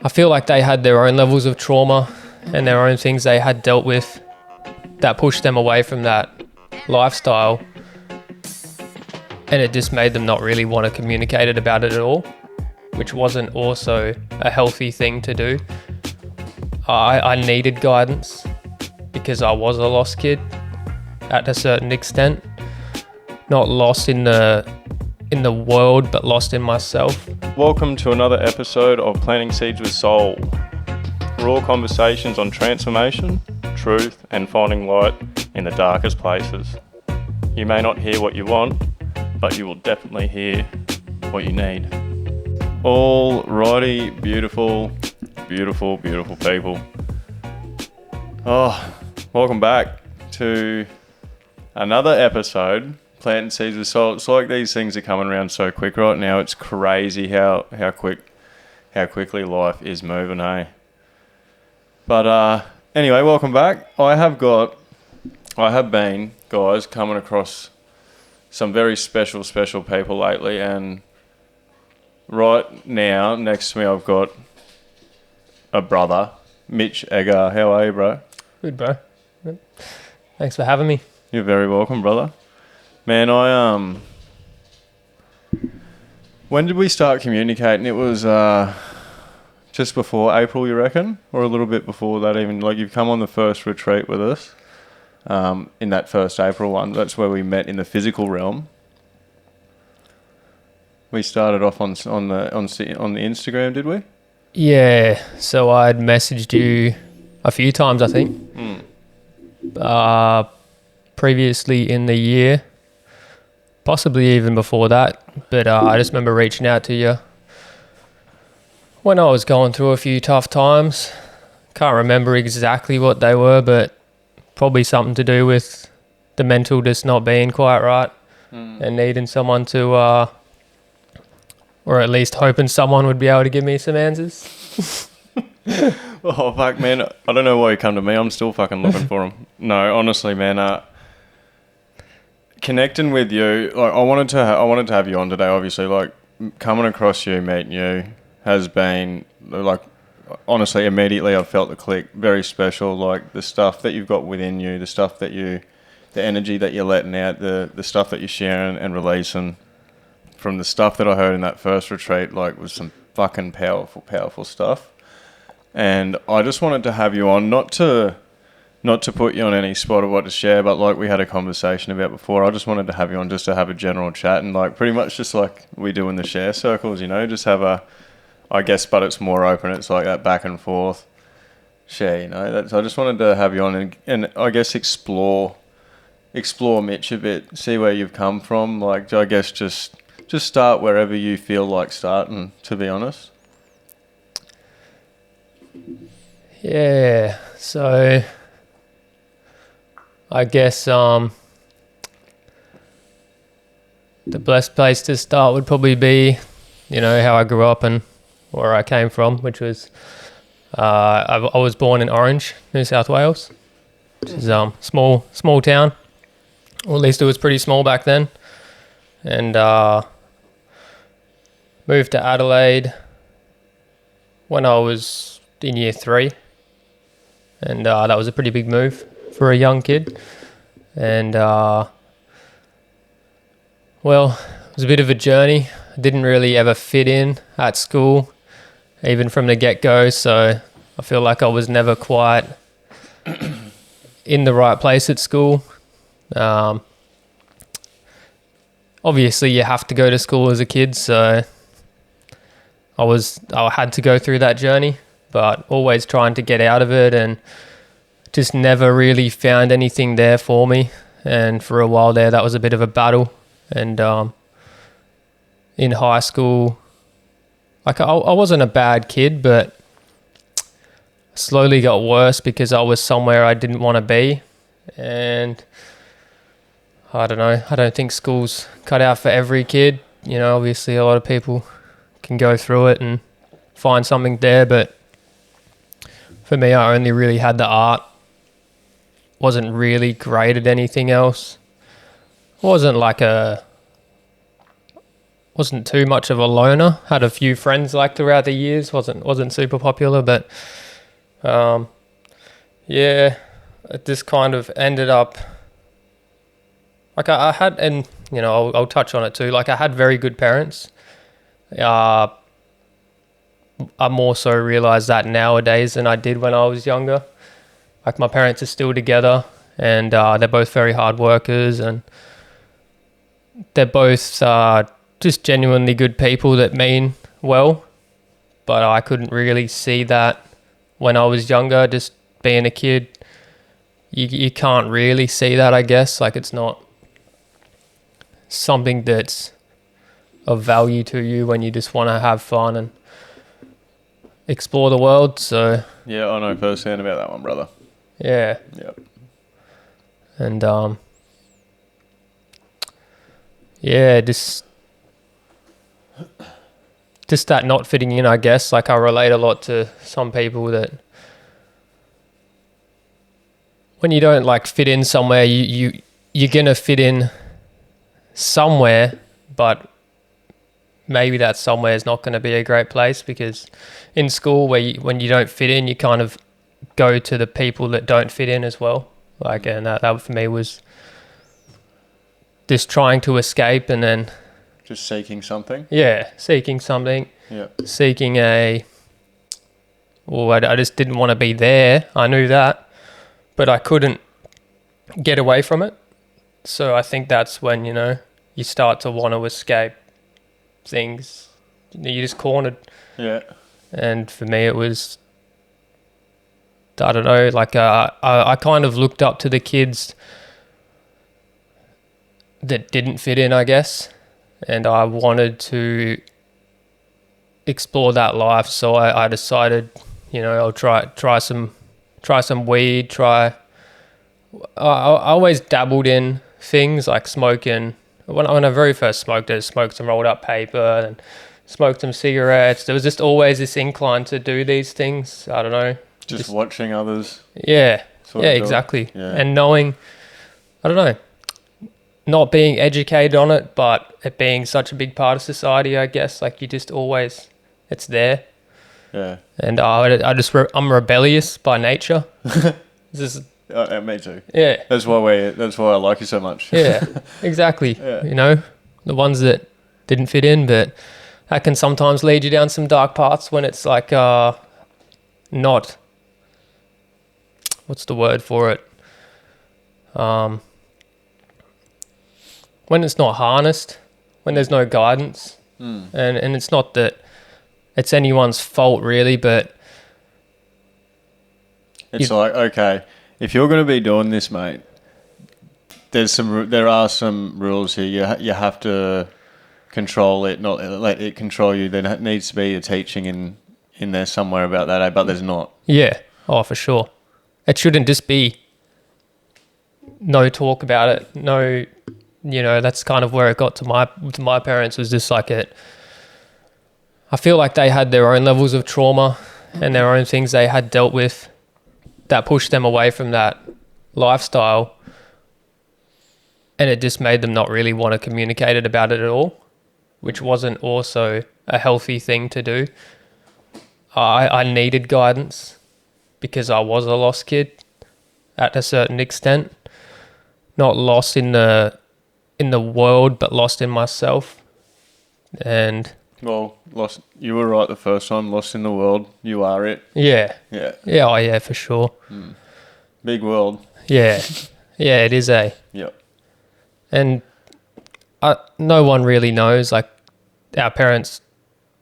I feel like they had their own levels of trauma and their own things they had dealt with that pushed them away from that lifestyle, and it just made them not really want to communicate about it at all, which wasn't also a healthy thing to do. I needed guidance because I was a lost kid at a certain extent, not lost in the world, but lost in myself. Welcome to another episode of Planting Seeds with Soul. Raw conversations on transformation, truth, and finding light in the darkest places. You may not hear what you want, but you will definitely hear what you need. Alrighty, beautiful people. Welcome back to another episode, Planting Seeds with Soul. It's like these things are coming around so quick right now. It's crazy how quickly life is moving, hey? But anyway, welcome back. I have been, guys, coming across some very special people lately, and right now, next to me, I've got a brother, Mitch Egger. How are you, bro? Good, bro. Thanks for having me. You're very welcome, brother. Man, when did we start communicating? It was just before April, you reckon? Or a little bit before that even? Like, you've come on the first retreat with us in that first April one. That's where we met in the physical realm. We started off on the Instagram, did we? Yeah, so I'd messaged you a few times, I think. Previously in the year, possibly even before that, but I just remember reaching out to you when I was going through a few tough times. Can't remember exactly what they were, but probably something to do with the mental just not being quite right and needing someone to, or at least hoping someone would be able to give me some answers. Oh, fuck, man. I don't know why you come to me. I'm still fucking looking for them. No, honestly, man. Connecting with you, like, I wanted to have you on today, obviously. Like, coming across you, meeting you, has been, like, honestly, immediately I've felt the click. Very special. Like, the stuff that you've got within you, the energy that you're letting out, the stuff that you're sharing and releasing. From the stuff that I heard in that first retreat, like, was some fucking powerful stuff. And I just wanted to have you on, not to put you on any spot of what to share, but like we had a conversation about before, I just wanted to have you on just to have a general chat and, like, pretty much just like we do in the share circles, you know, just have I guess, but it's more open. It's like that back and forth share, you know. So I just wanted to have you on and I guess explore Mitch a bit, see where you've come from. Like, I guess just start wherever you feel like starting, to be honest. Yeah, so I guess the best place to start would probably be, you know, how I grew up and where I came from, which was I was born in Orange, New South Wales, which is small town, or at least it was pretty small back then, and moved to Adelaide when I was in year 3. And that was a pretty big move for a young kid. And, well, it was a bit of a journey. I didn't really ever fit in at school, even from the get-go. So I feel like I was never quite in the right place at school. Obviously, you have to go to school as a kid. So I had to go through that journey, but always trying to get out of it and just never really found anything there for me. And for a while there, that was a bit of a battle. And in high school, like, I wasn't a bad kid, but slowly got worse because I was somewhere I didn't want to be. And I don't know, I don't think school's cut out for every kid. You know, obviously a lot of people can go through it and find something there, but for me, I only really had the art. Wasn't really great at anything else. Wasn't like a wasn't too much of a loner. Had a few friends like throughout the years. Wasn't super popular, but yeah, it just kind of ended up like I had, and you know, I'll touch on it too. Like I had very good parents. I more so realize that nowadays than I did when I was younger. Like my parents are still together, and they're both very hard workers, and they're both just genuinely good people that mean well. But I couldn't really see that when I was younger, just being a kid. You can't really see that, I guess. Like it's not something that's of value to you when you just want to have fun and explore the world. So Yeah, I know firsthand about that one, brother. yeah. Yep. And yeah, just that not fitting in, I guess. Like I relate a lot to some people that when you don't like fit in somewhere, you're gonna fit in somewhere, but maybe that somewhere is not going to be a great place, because in school when you don't fit in, you kind of go to the people that don't fit in as well. Like, and that for me was just trying to escape, and then Just seeking something. seeking something. Yeah. Seeking I just didn't want to be there. I knew that, but I couldn't get away from it. So I think that's when, you know, you start to want to escape things. You're just cornered. Yeah. And for me, it was, I don't know, like I kind of looked up to the kids that didn't fit in, I guess. And I wanted to explore that life. So I decided, you know, I'll try some weed, I always dabbled in things like smoking. When I very first smoked, I smoked some rolled up paper and smoked some cigarettes. There was just always this incline to do these things. I don't know. Just watching others. Yeah. Sort Yeah, of exactly. Yeah. And knowing, I don't know, not being educated on it, but it being such a big part of society, I guess. Like you just always, it's there. Yeah. And I'm rebellious by nature. This is, Me too. yeah. That's why I like you so much. Yeah, exactly. Yeah. You know, the ones that didn't fit in, but that can sometimes lead you down some dark paths when it's like not, what's the word for it? When it's not harnessed, when there's no guidance, and it's not that it's anyone's fault really, but It's like, okay, if you're going to be doing this, mate, there are some rules here. You have to control it, not let it control you. There needs to be a teaching in there somewhere about that, but there's not. yeah, oh for sure. It shouldn't just be no talk about it. No, you know, that's kind of where it got to my parents, was just like it. I feel like they had their own levels of trauma and their own things they had dealt with that pushed them away from that lifestyle, and it just made them not really want to communicate about it at all, which wasn't also a healthy thing to do. I needed guidance because I was a lost kid at a certain extent, not lost in the world, but lost in myself. And Well, lost. You were right the first time. Lost in the world. You are it. yeah, Yeah. oh yeah, for sure. Big world. Yeah, yeah, it is a. Yep. And no one really knows, like our parents,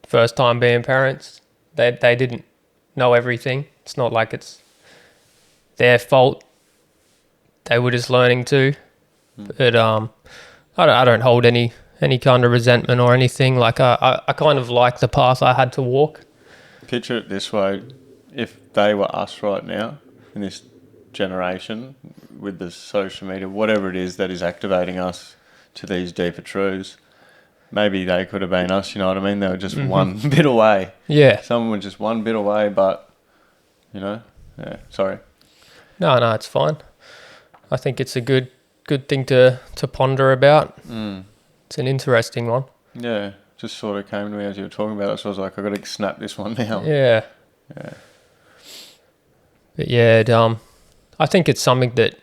first time being parents, they didn't know everything. It's not like it's their fault. They were just learning too. But I don't hold any kind of resentment or anything. Like I kind of like the path I had to walk. Picture it this way: if they were us right now in this generation with the social media, whatever it is that is activating us to these deeper truths, maybe they could have been us. You know what I mean? They were just one bit away. Yeah. Someone was just one bit away, but you know, yeah. Sorry. No, it's fine. I think it's a good thing to ponder about. It's an interesting one. Yeah, just sort of came to me as you were talking about it. So I was like, I've got to snap this one now. Yeah. Yeah. But yeah, I think it's something that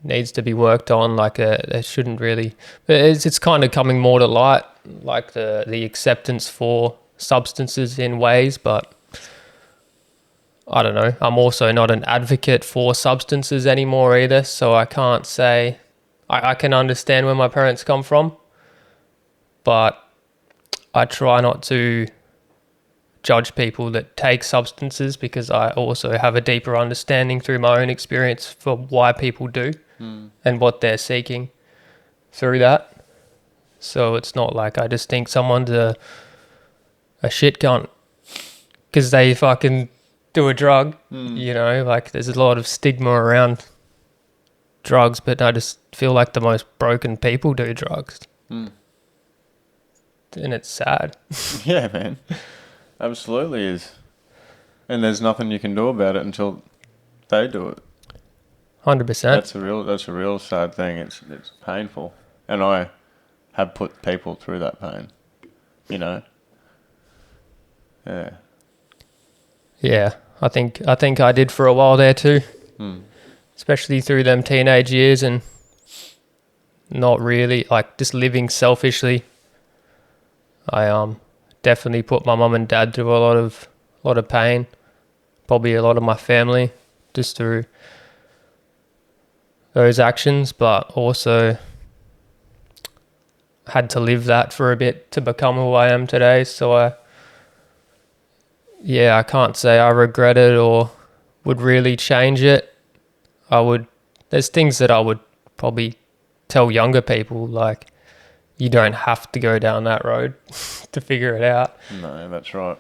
needs to be worked on. Like, it shouldn't really. It's kind of coming more to light, like the acceptance for substances in ways. But I don't know. I'm also not an advocate for substances anymore either. So I can't say. I can understand where my parents come from, but I try not to judge people that take substances, because I also have a deeper understanding through my own experience for why people do and what they're seeking through that. So it's not like I just think someone's a shit cunt because they fucking do a drug, you know, like there's a lot of stigma around drugs, but I just feel like the most broken people do drugs. And it's sad. Yeah, man. Absolutely is. And there's nothing you can do about it until they do it. 100%. That's a real sad thing. It's painful. And I have put people through that pain. You know? Yeah. Yeah, I think I did for a while there too. Especially through them teenage years, and not really, like, just living selfishly. I definitely put my mum and dad through a lot of pain, probably a lot of my family, just through those actions, but also had to live that for a bit to become who I am today. So I can't say I regret it or would really change it. There's things that I would probably tell younger people, like, you don't have to go down that road to figure it out. No, that's right.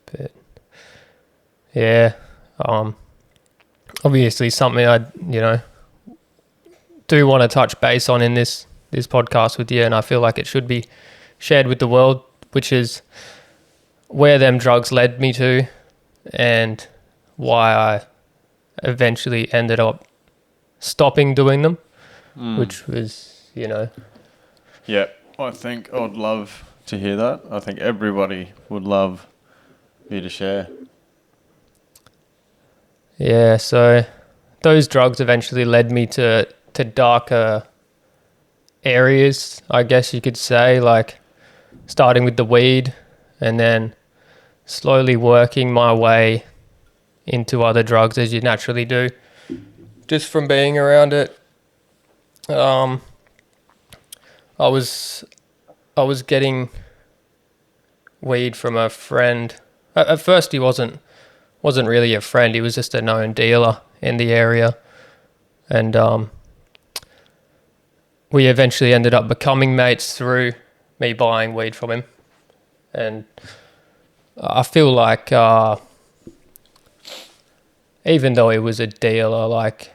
But yeah, obviously something I, do want to touch base on in this podcast with you, and I feel like it should be shared with the world, which is where them drugs led me to and why I eventually ended up stopping doing them, which was, Yeah, I think I would love to hear that. I think everybody would love you to share. Yeah, so those drugs eventually led me to darker areas, I guess you could say, like starting with the weed and then slowly working my way into other drugs, as you naturally do, just from being around it. I was getting weed from a friend. At first he wasn't really a friend, he was just a known dealer in the area, and we eventually ended up becoming mates through me buying weed from him. And I feel like even though he was a dealer, like,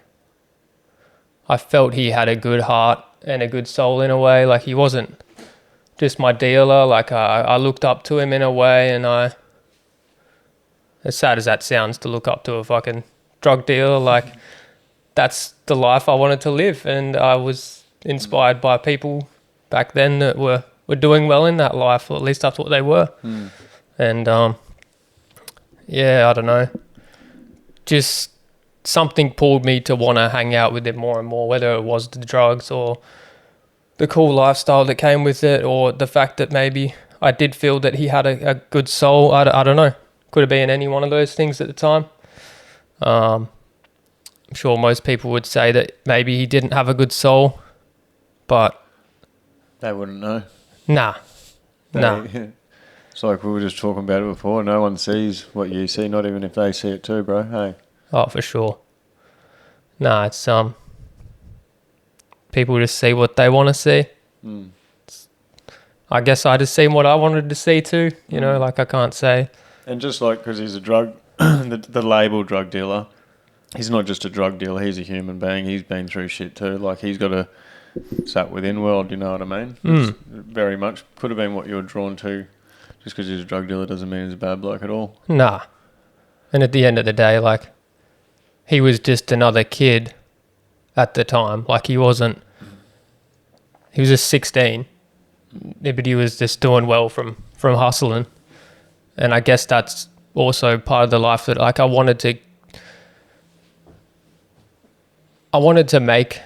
I felt he had a good heart and a good soul in a way. Like, he wasn't just my dealer. Like, I looked up to him in a way, and as sad as that sounds to look up to a fucking drug dealer, like, that's the life I wanted to live. And I was inspired by people back then that were doing well in that life, or at least that's what they were. And I don't know, just something pulled me to want to hang out with him more and more, whether it was the drugs or the cool lifestyle that came with it, or the fact that maybe I did feel that he had a good soul. I don't know, could have been any one of those things at the time. I'm sure most people would say that maybe he didn't have a good soul, but They wouldn't know. Nah. It's like we were just talking about it before. No one sees what you see, not even if they see it too, bro. Hey. Oh, for sure. Nah, it's people just see what they want to see. I guess I just seen what I wanted to see too. Like, I can't say. And just like, because he's a drug, the label drug dealer, he's not just a drug dealer. He's a human being. He's been through shit too. Like, he's got a sat within world. You know what I mean? It's very much could have been what you were drawn to. Just because he's a drug dealer doesn't mean he's a bad bloke at all. Nah. And at the end of the day, like, he was just another kid at the time. Like, he he was just 16, but he was just doing well from hustling. And I guess that's also part of the life that like I wanted to make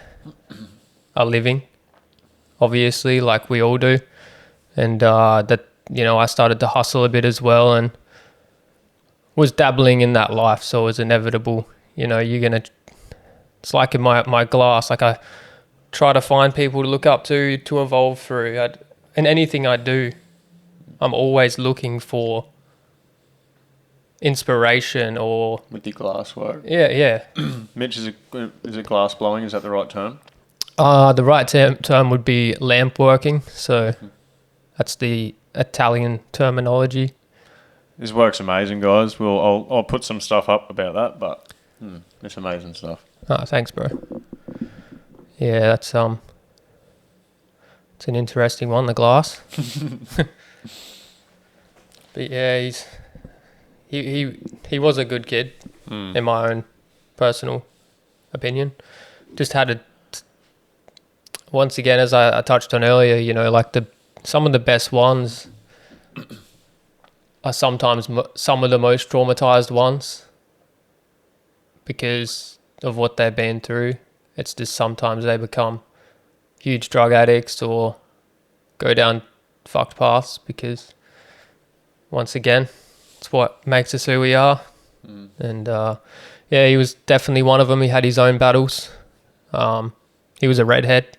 a living, obviously, like we all do. And that, you know, I started to hustle a bit as well and was dabbling in that life. So it was inevitable, you know, it's like in my glass, like I try to find people to look up to evolve through. In anything I do, I'm always looking for inspiration or... With the glass work. Yeah. Mitch, is it glass blowing? Is that the right term? The right term would be lamp working. So that's the Italian terminology. This work's amazing, guys. I'll put some stuff up about that, but it's amazing stuff. Oh, thanks, bro. Yeah, that's it's an interesting one, the glass. But yeah, he was a good kid, in my own personal opinion. Just had once again, as I touched on earlier, you know, like some of the best ones are sometimes some of the most traumatized ones because of what they've been through. It's just sometimes they become huge drug addicts or go down fucked paths because, once again, it's what makes us who we are. And yeah, he was definitely one of them. He had his own battles. He was a redhead.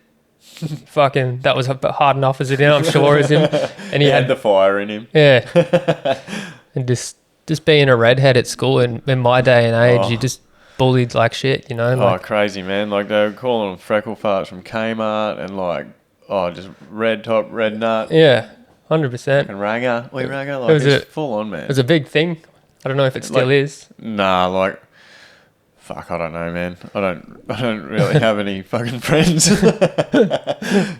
Fucking, that was hard enough as it is, I'm sure, as him. And he had the fire in him. Yeah. And just being a redhead at school in my day and age, you just bullied like shit, you know? Like, crazy, man. Like, they were calling them freckle farts from Kmart and, like, just red top, red nut. Yeah, 100%. And ranger. Wait, ranger? Like, it's full on, man. It was a big thing. I don't know if it still is. Nah, like, fuck, I don't know, man. I don't really have any fucking friends.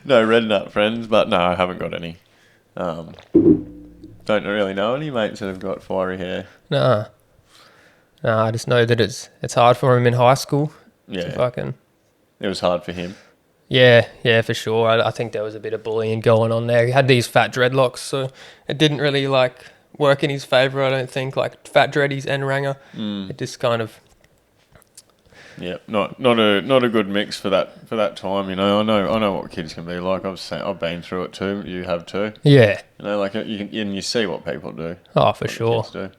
No red nut friends, but no, I haven't got any. Don't really know any mates that have got fiery hair. Nah, I just know that it's hard for him in high school. Yeah. It was hard for him. Yeah, for sure. I think there was a bit of bullying going on there. He had these fat dreadlocks, so it didn't really like work in his favour, I don't think. Like fat dreadies and ranger. It just kind of... Yeah, not a good mix for that time, you know. I know what kids can be like. I've been through it too. You have too. Yeah. You know, like you see what people do. Oh, for sure.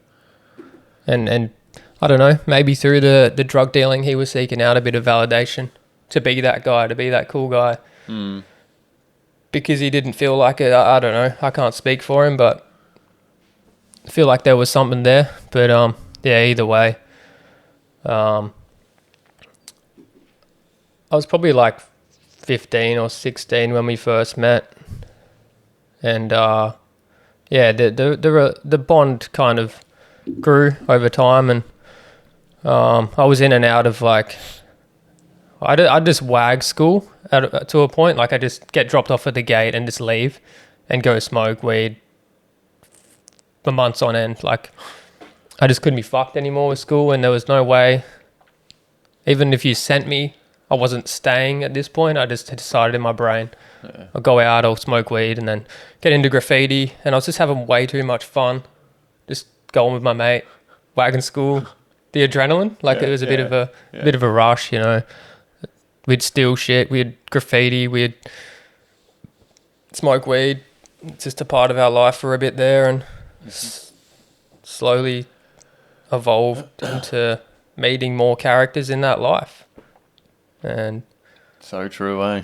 And I don't know, maybe through the drug dealing, he was seeking out a bit of validation to be that guy, to be that cool guy. Because he didn't feel like it. I don't know. I can't speak for him, but I feel like there was something there. But yeah, either way. I was probably like 15 or 16 when we first met. And yeah, the bond kind of grew over time, and I was in and out of like... I just wag school to a point. Like I just get dropped off at the gate and just leave and go smoke weed for months on end. Like I just couldn't be fucked anymore with school, and there was no way. Even if you sent me, I wasn't staying at this point. I just had decided in my brain, I'll go out, I'll smoke weed, and then get into graffiti. And I was just having way too much fun, just going with my mate, wagging school. The adrenaline, like it was a bit of a rush, you know. We'd steal shit, we'd graffiti, we'd smoke weed. It's just a part of our life for a bit there, and slowly evolved into meeting more characters in that life. And so true, eh?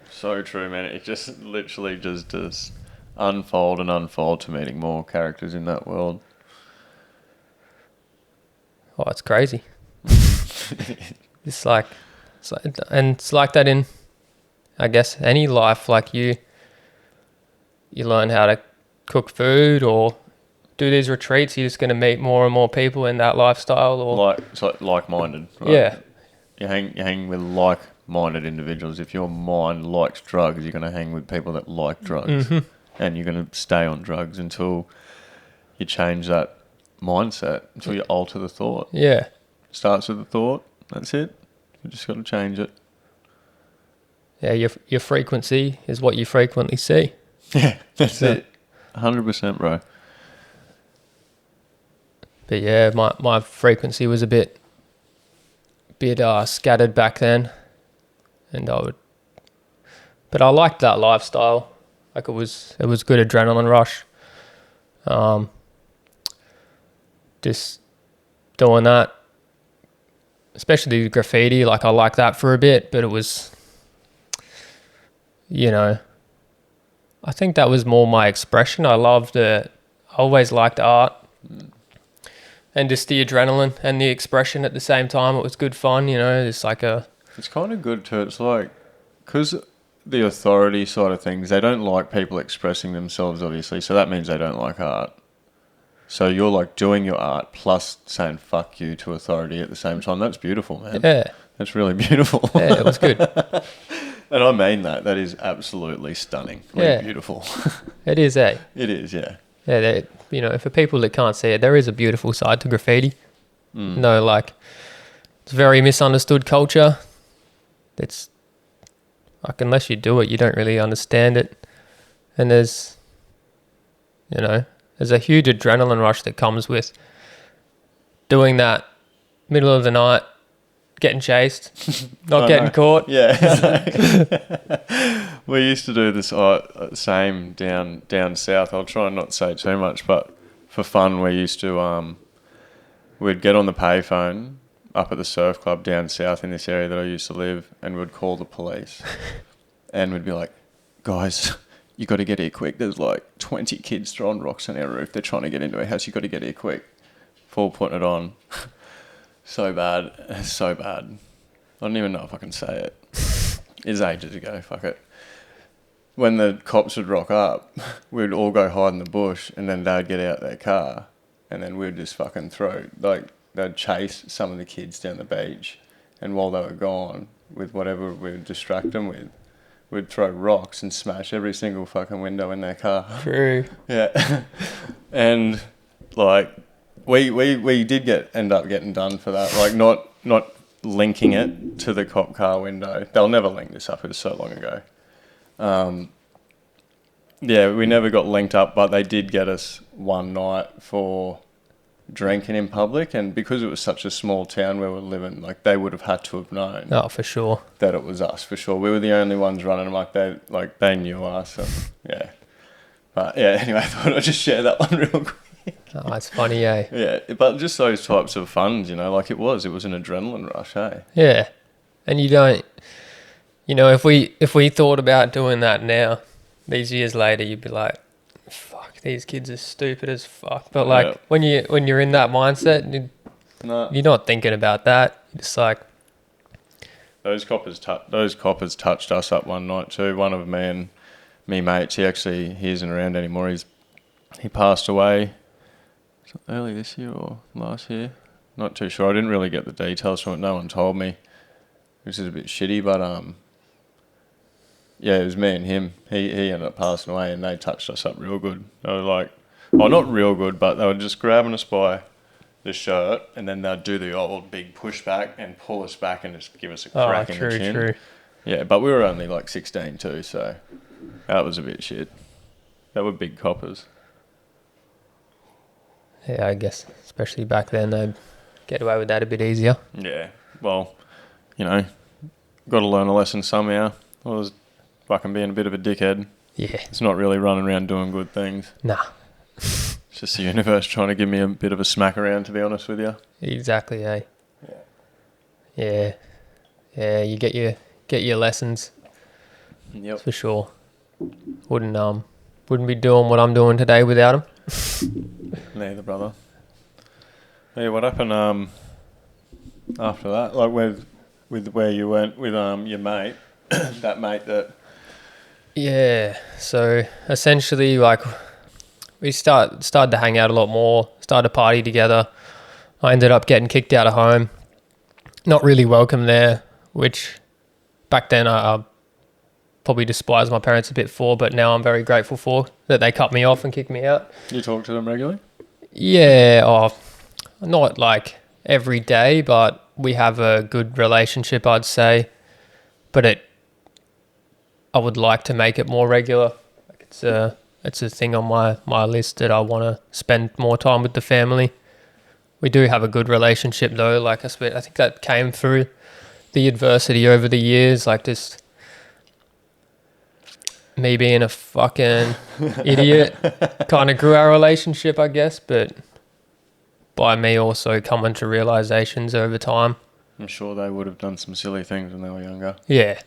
So true, man. It just literally just does unfold to meeting more characters in that world. Oh, it's crazy. It's like that in, I guess, any life. Like you learn how to cook food or do these retreats. You're just going to meet more and more people in that lifestyle, or like-minded. Right? Yeah, you hang with like-minded individuals. If your mind likes drugs, you're going to hang with people that like drugs, and you're going to stay on drugs until you change that mindset, until you alter the thought. Yeah, starts with the thought. That's it. You just got to change it. Yeah, your frequency is what you frequently see. Yeah, that's it. 100%, bro. But yeah, my frequency was a bit scattered back then, and but I liked that lifestyle. Like it was good adrenaline rush. Just doing that, especially graffiti. Like I liked that for a bit, but it was, I think that was more my expression. I always liked art. And just the adrenaline and the expression at the same time. It was good fun, It's like It's kind of good too. It's like, because the authority side of things, they don't like people expressing themselves, obviously. So that means they don't like art. So you're like doing your art plus saying fuck you to authority at the same time. That's beautiful, man. Yeah. That's really beautiful. Yeah, it was good. And I mean that. That is absolutely stunning. Really beautiful. It is, eh? It is, yeah. Yeah, for people that can't see it, there is a beautiful side to graffiti. No, like, it's a very misunderstood culture. It's, like, unless you do it, you don't really understand it. And there's a huge adrenaline rush that comes with doing that middle of the night, getting chased, not getting caught. Yeah. We used to do this same down south. I'll try and not say too much, but for fun, we used to we'd get on the payphone up at the surf club down south in this area that I used to live, and we'd call the police, and we'd be like, guys, you got to get here quick. There's like 20 kids throwing rocks on our roof. They're trying to get into our house. You got to get here quick. Full putting it on. So bad. It's so bad. I don't even know if I can say it. It's ages ago. Fuck it. When the cops would rock up, we'd all go hide in the bush, and then they'd get out their car, and then we'd just fucking they'd chase some of the kids down the beach, and while they were gone, with whatever we'd distract them with, we'd throw rocks and smash every single fucking window in their car. True. Yeah. And like, we did end up getting done for that. Like, not linking it to the cop car window. They'll never link this up. It was so long ago. Yeah, we never got linked up, but they did get us one night for drinking in public, and because it was such a small town where we were living, like, they would have had to have known. Oh, for sure. That it was us, for sure. We were the only ones running, they knew us. And, yeah. But yeah, anyway, I thought I'd just share that one real quick. Oh, it's funny, eh? Yeah, but just those types of funds, like it was an adrenaline rush, eh? Yeah. And you don't, if we thought about doing that now, these years later, you'd be like, fuck, these kids are stupid as fuck. But like, when you're in that mindset, you're not thinking about that. You're just like, those coppers touched us up one night too. One of me mates, he isn't around anymore. He passed away early this year or last year. Not too sure. I didn't really get the details from it. No one told me, which is a bit shitty. But yeah, it was me and him. He ended up passing away, and they touched us up real good. They were like, well, not real good, but they were just grabbing us by the shirt, and then they'd do the old big pushback and pull us back and just give us a crack in the chin. True. Yeah, but we were only like 16 too, so that was a bit shit. They were big coppers. Yeah, I guess, especially back then, they'd get away with that a bit easier. Yeah, well, got to learn a lesson somehow. I was fucking being a bit of a dickhead. Yeah. It's not really running around doing good things. Nah. It's just the universe trying to give me a bit of a smack around, to be honest with you. Exactly, eh? Yeah. Yeah, you get your lessons. Yep. That's for sure. Wouldn't be doing what I'm doing today without them. Neither, brother. Hey, what happened after that? Like with where you went with your mate, that mate that. Yeah. So essentially, like, we started to hang out a lot more. Started to party together. I ended up getting kicked out of home. Not really welcome there, which back then I probably despised my parents a bit for, but now I'm very grateful for that they cut me off and kicked me out. You talk to them regularly? Yeah, not like every day, but we have a good relationship, I'd say. But I would like to make it more regular. Like it's a thing on my list that I want to spend more time with the family. We do have a good relationship though. Like I think that came through the adversity over the years. Like just me being a fucking idiot kind of grew our relationship, I guess. But by me also coming to realizations over time. I'm sure they would have done some silly things when they were younger. Yeah,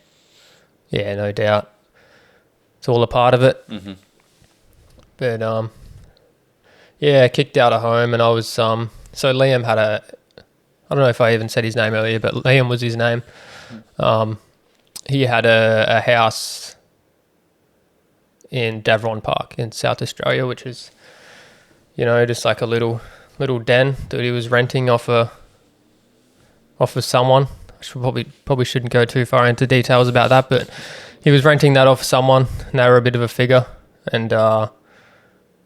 no doubt. It's all a part of it. Mm-hmm. But yeah, kicked out of home, and I was so Liam had I don't know if I even said his name earlier, but Liam was his name. He had a house in Davron Park in South Australia, which is, just like a little den that he was renting off of someone. I should probably shouldn't go too far into details about that, but he was renting that off someone, and they were a bit of a figure. And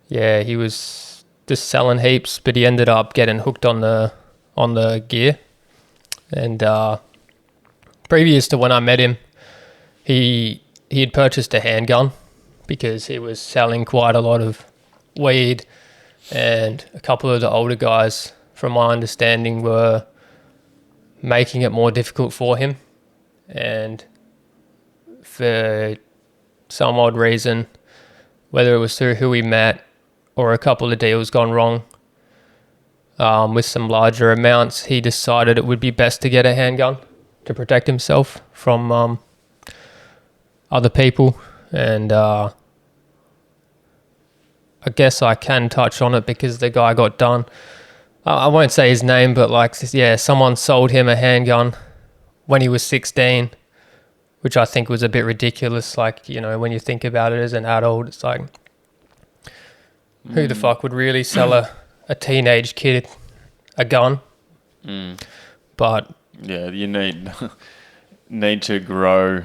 yeah, he was just selling heaps, but he ended up getting hooked on the gear. And previous to when I met him, he had purchased a handgun because he was selling quite a lot of weed, and a couple of the older guys, from my understanding, were making it more difficult for him. And for some odd reason, whether it was through who he met or a couple of deals gone wrong with some larger amounts, he decided it would be best to get a handgun to protect himself from other people. And I guess I can touch on it because the guy got done. I won't say his name, but someone sold him a handgun when he was 16, which I think was a bit ridiculous. Like, when you think about it as an adult, it's like, who the fuck would really sell a teenage kid a gun? But yeah, you need to grow.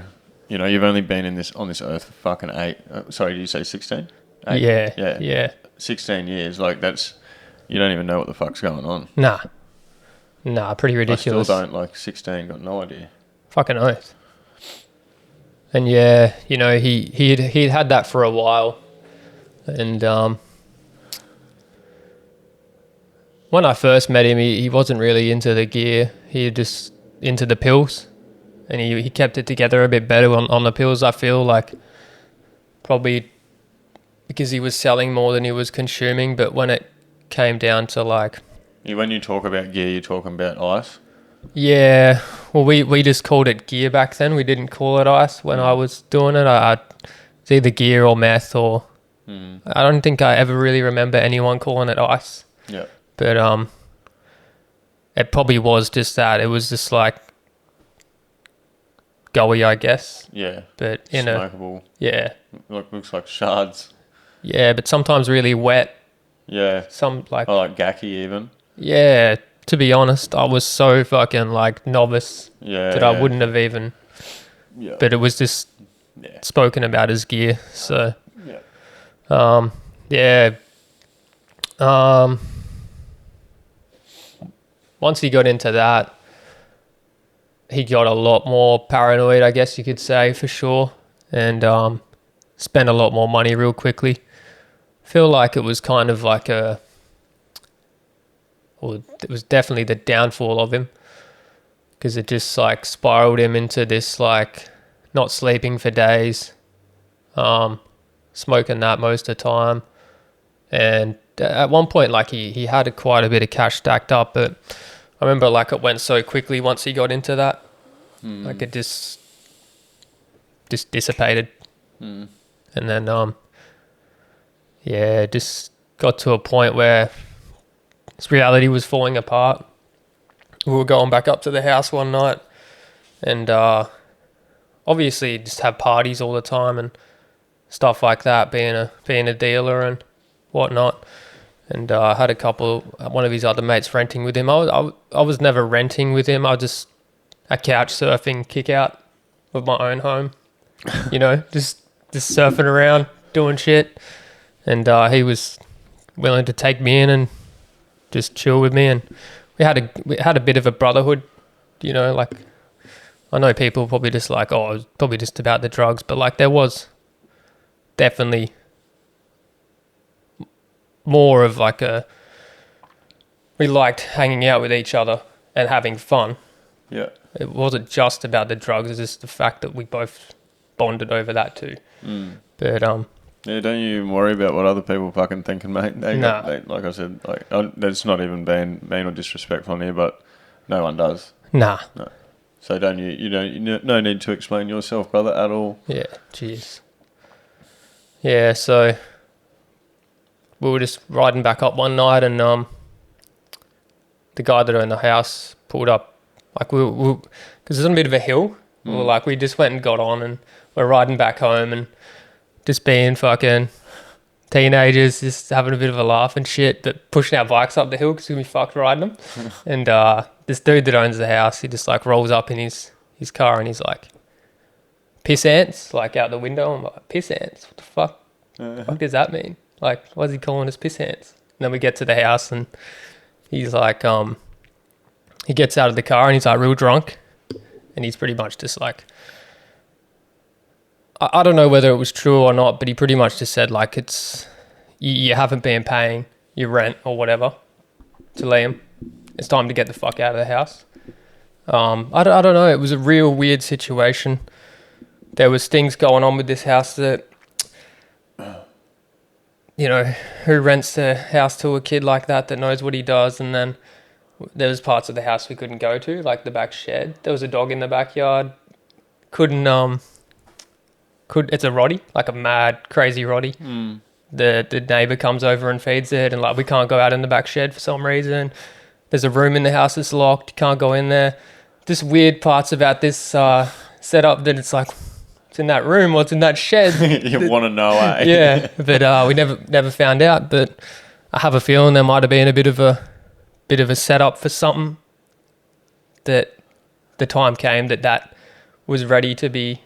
You've only been on this earth for fucking 8. Sorry, did you say 16? 8? Yeah. 16 years. Like you don't even know what the fuck's going on. Nah, pretty ridiculous. I still don't, 16, got no idea. Fucking oath. And yeah, he'd had that for a while. And when I first met him, he wasn't really into the gear. He just into the pills. And he kept it together a bit better on the pills, I feel like. Probably because he was selling more than he was consuming. But when it came down to when you talk about gear, you're talking about ice? Yeah, well, we just called it gear back then. We didn't call it ice when I was doing it. It's either gear or meth, or I don't think I ever really remember anyone calling it ice. Yeah. But it probably was just that. It was just like gooey, I guess. Yeah. But smokable. Yeah. Looks like shards. Yeah, but sometimes really wet. Yeah. Some like gacky even. Yeah. To be honest, I was so fucking novice that I wouldn't have even. Yeah. But it was just spoken about as gear. So. Yeah. Yeah. Once he got into that, he got a lot more paranoid, I guess you could say, for sure, and spent a lot more money real quickly. Feel like it was kind of like it was definitely the downfall of him, because it just spiraled him into this not sleeping for days, smoking that most of the time, and at one point he had quite a bit of cash stacked up, but I remember it went so quickly once he got into that, it just dissipated, and then it just got to a point where his reality was falling apart. We were going back up to the house one night, and obviously just have parties all the time and stuff like that, being a dealer and whatnot. And I had one of his other mates renting with him. I was never renting with him. I was just a couch surfing kick out of my own home, just surfing around, doing shit. And he was willing to take me in and just chill with me. And we had a bit of a brotherhood, I I know people probably just like, oh, it was probably just about the drugs, but like there was definitely more of like we liked hanging out with each other and having fun. Yeah. It wasn't just about the drugs, it's just the fact that we both bonded over that too. But yeah, don't you even worry about what other people fucking thinking, mate. Nah. Like I said, like that's not even being mean or disrespectful here, but no one does. nah. No. So don't no need to explain yourself, brother, at all. Yeah, jeez. Yeah, so we were just riding back up one night, and the guy that owned the house pulled up, like because it's on a bit of a hill. We just went and got on, and we're riding back home, and just being fucking teenagers, just having a bit of a laugh and shit, but pushing our bikes up the hill because we fucked riding them. And this dude that owns the house, he just like rolls up in his car, and he's like, piss ants, like out the window. I'm like, piss ants? What the fuck? What the fuck does that mean? Like, why is he calling us piss ants? And then we get to the house, and he's like, he gets out of the car, and he's like real drunk, and he's pretty much just like, I don't know whether it was true or not, but he pretty much just said like, it's you haven't been paying your rent or whatever to Liam. It's time to get the fuck out of the house. I don't know. It was a real weird situation. There was things going on with this house that, you know, who rents a house to a kid like that knows what he does. And then there was parts of the house we couldn't go to, like the back shed. There was a dog in the backyard. It's a Roddy, like a mad, crazy Roddy. The neighbour comes over and feeds it, and like we can't go out in the back shed for some reason. There's a room in the house that's locked. You can't go in there. Just weird parts about this setup that it's like, it's in that room, what's in that shed? You want to know, eh? Yeah, but we never found out. But I have a feeling there might have been a bit of a setup for something that the time came that was ready to be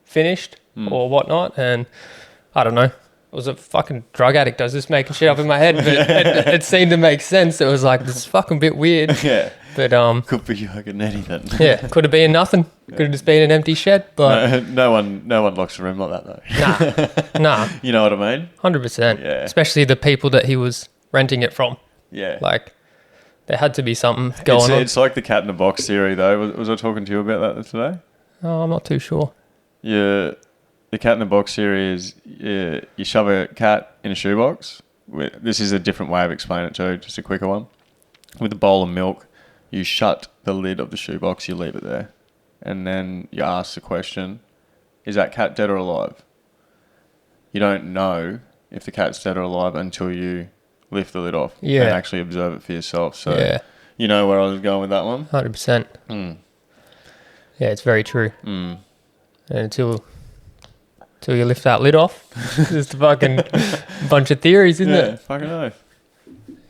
finished or whatnot. And I don't know, it was a fucking drug addict. I was just making shit up in my head, but it seemed to make sense. It was like, this is fucking bit weird. Yeah. But could be fucking anything. Yeah, could have been nothing. Could have just been an empty shed. But no one locks a room like that though. Nah. You know what I mean? 100%. Yeah. Especially the people that he was renting it from. Yeah. Like, there had to be something going on. It's like the cat in the box theory though. Was I talking to you about that today? Oh, I'm not too sure. Yeah. The cat in the box theory is you shove a cat in a shoebox. This is a different way of explaining it too, just a quicker one. With a bowl of milk, you shut the lid of the shoebox, you leave it there. And then you ask the question, is that cat dead or alive? You don't know if the cat's dead or alive until you lift the lid off and actually observe it for yourself. So you know where I was going with that one? 100%. Yeah, it's very true. And until you lift that lid off, it's just a fucking bunch of theories, isn't it? Yeah, fucking know.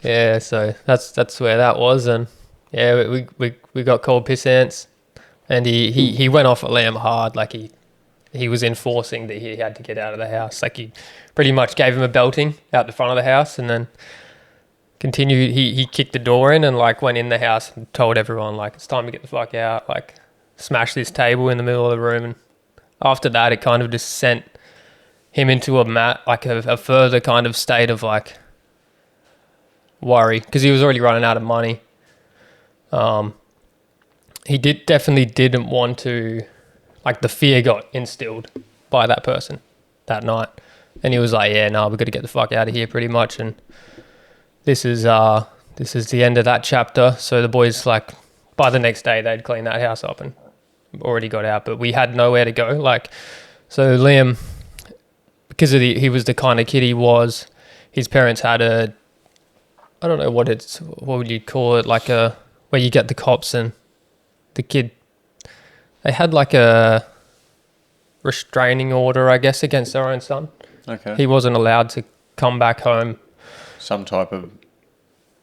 Yeah, so that's where that was. And yeah, we got called piss ants, and he went off at Liam hard. Like he was enforcing that he had to get out of the house. Like he pretty much gave him a belting out the front of the house, and then continued. He kicked the door in and like went in the house and told everyone like, it's time to get the fuck out. Like, smashed this table in the middle of the room. And after that, it kind of just sent him into a further kind of state of like worry, because he was already running out of money. He definitely didn't want to, like, the fear got instilled by that person that night, and he was like, yeah, no, we've got to get the fuck out of here pretty much. And this is the end of that chapter. So the boys, like, by the next day they'd cleaned that house up and already got out, but we had nowhere to go. Like, so Liam, because he was the kind of kid he was, his parents had I don't know what would you call it, like where you get the cops and the kid, they had like a restraining order, I guess, against their own son. Okay. He wasn't allowed to come back home. Some type of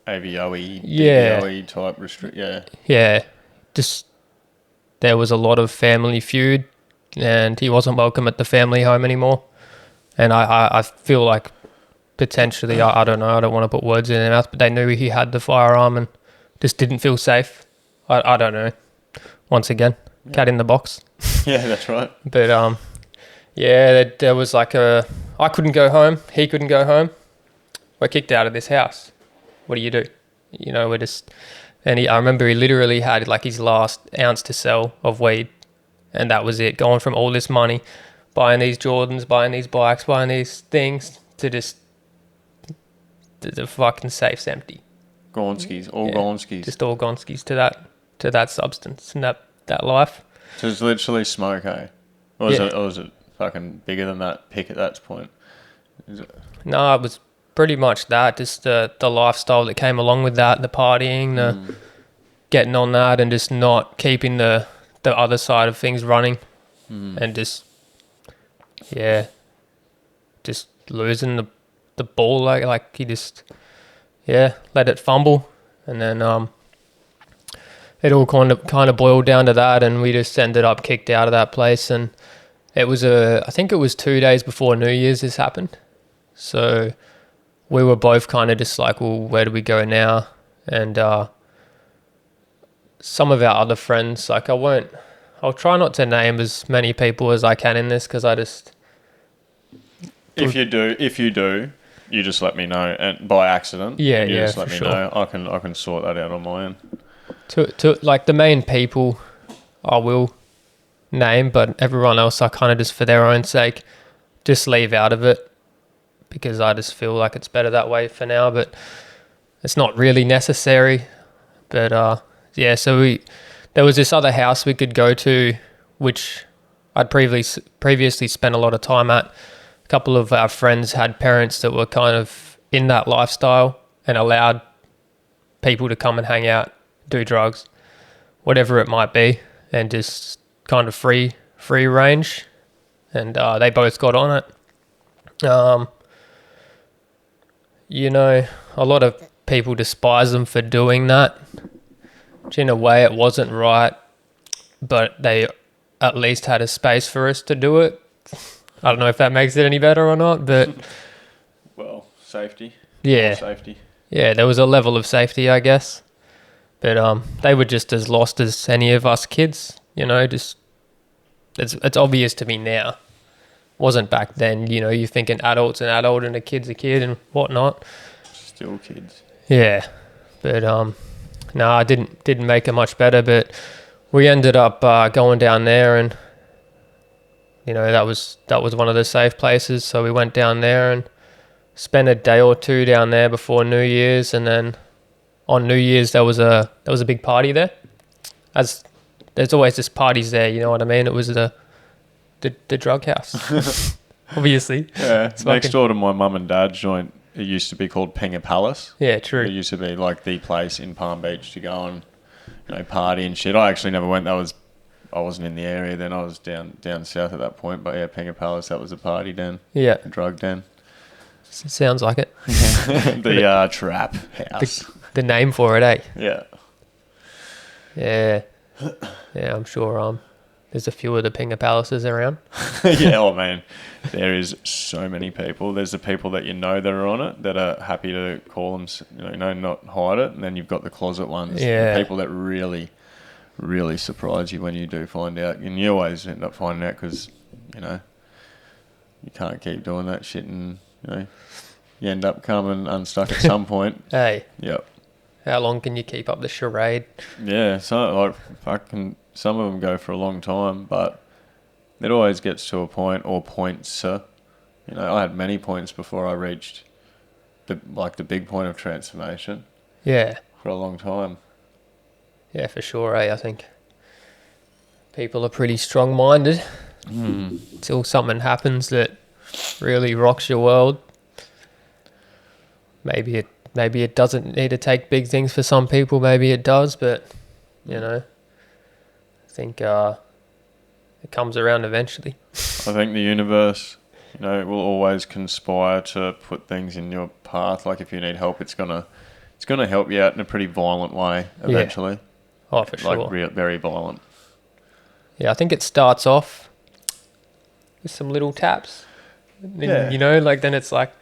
AVOE, Yeah. DVOE type restrict. Yeah. Yeah. Just, there was a lot of family feud, and he wasn't welcome at the family home anymore. And I feel like potentially, I don't know, I don't want to put words in their mouth, but they knew he had the firearm and just didn't feel safe. I don't know. Once again. cat in the box. Yeah, that's right. But yeah, there was like I couldn't go home. He couldn't go home. We're kicked out of this house. What do? You know, we're just... And I remember he literally had like his last ounce to sell of weed. And that was it. Going from all this money, buying these Jordans, buying these bikes, buying these things, to just... The fucking safe's empty. Gonskis, Gonskis. Just all Gonskis to that substance and that life. So it's literally smoke, eh? Or is it fucking bigger than that pick at that point? No, it was pretty much that. Just the lifestyle that came along with that, the partying, the getting on that, and just not keeping the other side of things running, and just losing the ball like he just let it fumble, and then it all kind of boiled down to that, and we just ended up kicked out of that place. And it was I think it was 2 days before New Year's this happened, so we were both kind of just like, well, where do we go now? And some of our other friends, like I'll try not to name as many people as I can in this, because I just... If you do, you just let me know, and by accident, just let me know. I can sort that out on my end. To like the main people, I will name, but everyone else, I kind of just for their own sake, just leave out of it, because I just feel like it's better that way for now. But it's not really necessary. But so there was this other house we could go to, which I'd previously spent a lot of time at. A couple of our friends had parents that were kind of in that lifestyle and allowed people to come and hang out, do drugs, whatever it might be, and just kind of free range. And they both got on it. You know, a lot of people despise them for doing that, which in a way it wasn't right, but they at least had a space for us to do it. I don't know if that makes it any better or not, but... Well, safety. Yeah. Safety. Yeah, there was a level of safety, I guess. But they were just as lost as any of us kids, you know, just... It's obvious to me now. Wasn't back then, you know, you're thinking adult's an adult and a kid's a kid and whatnot. Still kids. Yeah. But, I didn't make it much better, but we ended up going down there, and... You know, that was one of the safe places. So we went down there and spent a day or two down there before New Year's, and then on New Year's there was a big party there. As there's always just parties there, you know what I mean? It was the drug house, obviously. Yeah, it's next door to my mum and dad's joint. It used to be called Penga Palace. Yeah, true. It used to be like the place in Palm Beach to go and, you know, party and shit. I actually never went. I wasn't in the area then. I was down south at that point. But yeah, Penga Palace, that was a party den. Yeah. A drug den. Sounds like it. The trap house. The name for it, eh? Yeah. Yeah. Yeah, I'm sure there's a few of the Penga Palaces around. Yeah, oh man. There is so many people. There's the people that you know that are on it that are happy to call them, you know, not hide it. And then you've got the closet ones. Yeah. The people that really surprise you when you do find out, and you always end up finding out because, you know, you can't keep doing that shit, and, you know, you end up coming unstuck at some point. Hey. Yep. How long can you keep up the charade? Yeah, so some of them go for a long time, but it always gets to a point or points. You know, I had many points before I reached the big point of transformation. Yeah. For a long time. Yeah, for sure, I think people are pretty strong-minded until something happens that really rocks your world. Maybe it doesn't need to take big things for some people. Maybe it does, but, you know, I think it comes around eventually. I think the universe, you know, will always conspire to put things in your path. Like if you need help, it's gonna help you out in a pretty violent way eventually. Yeah. Oh, for sure. Like very violent. Yeah, I think it starts off with some little taps. Yeah. You know, like then it's like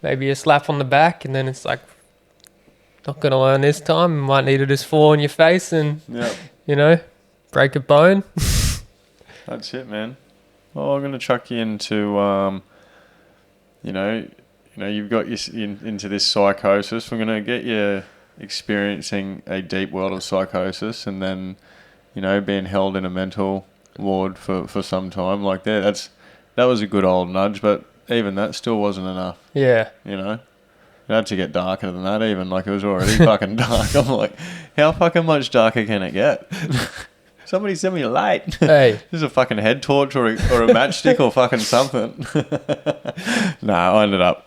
maybe a slap on the back, and then it's like, not going to learn this time. Might need to just fall on your face and, you know, break a bone. That's it, man. Well, I'm going to chuck you into, you've got into this psychosis. We're going to get you experiencing a deep world of psychosis, and then, being held in a mental ward for some time. Like that was a good old nudge, but even that still wasn't enough. Yeah. It had to get darker than that even. Like, it was already fucking dark. I'm like, how fucking much darker can it get? Somebody send me a light. Hey. This is a fucking head torch or a matchstick or fucking something. No, I ended up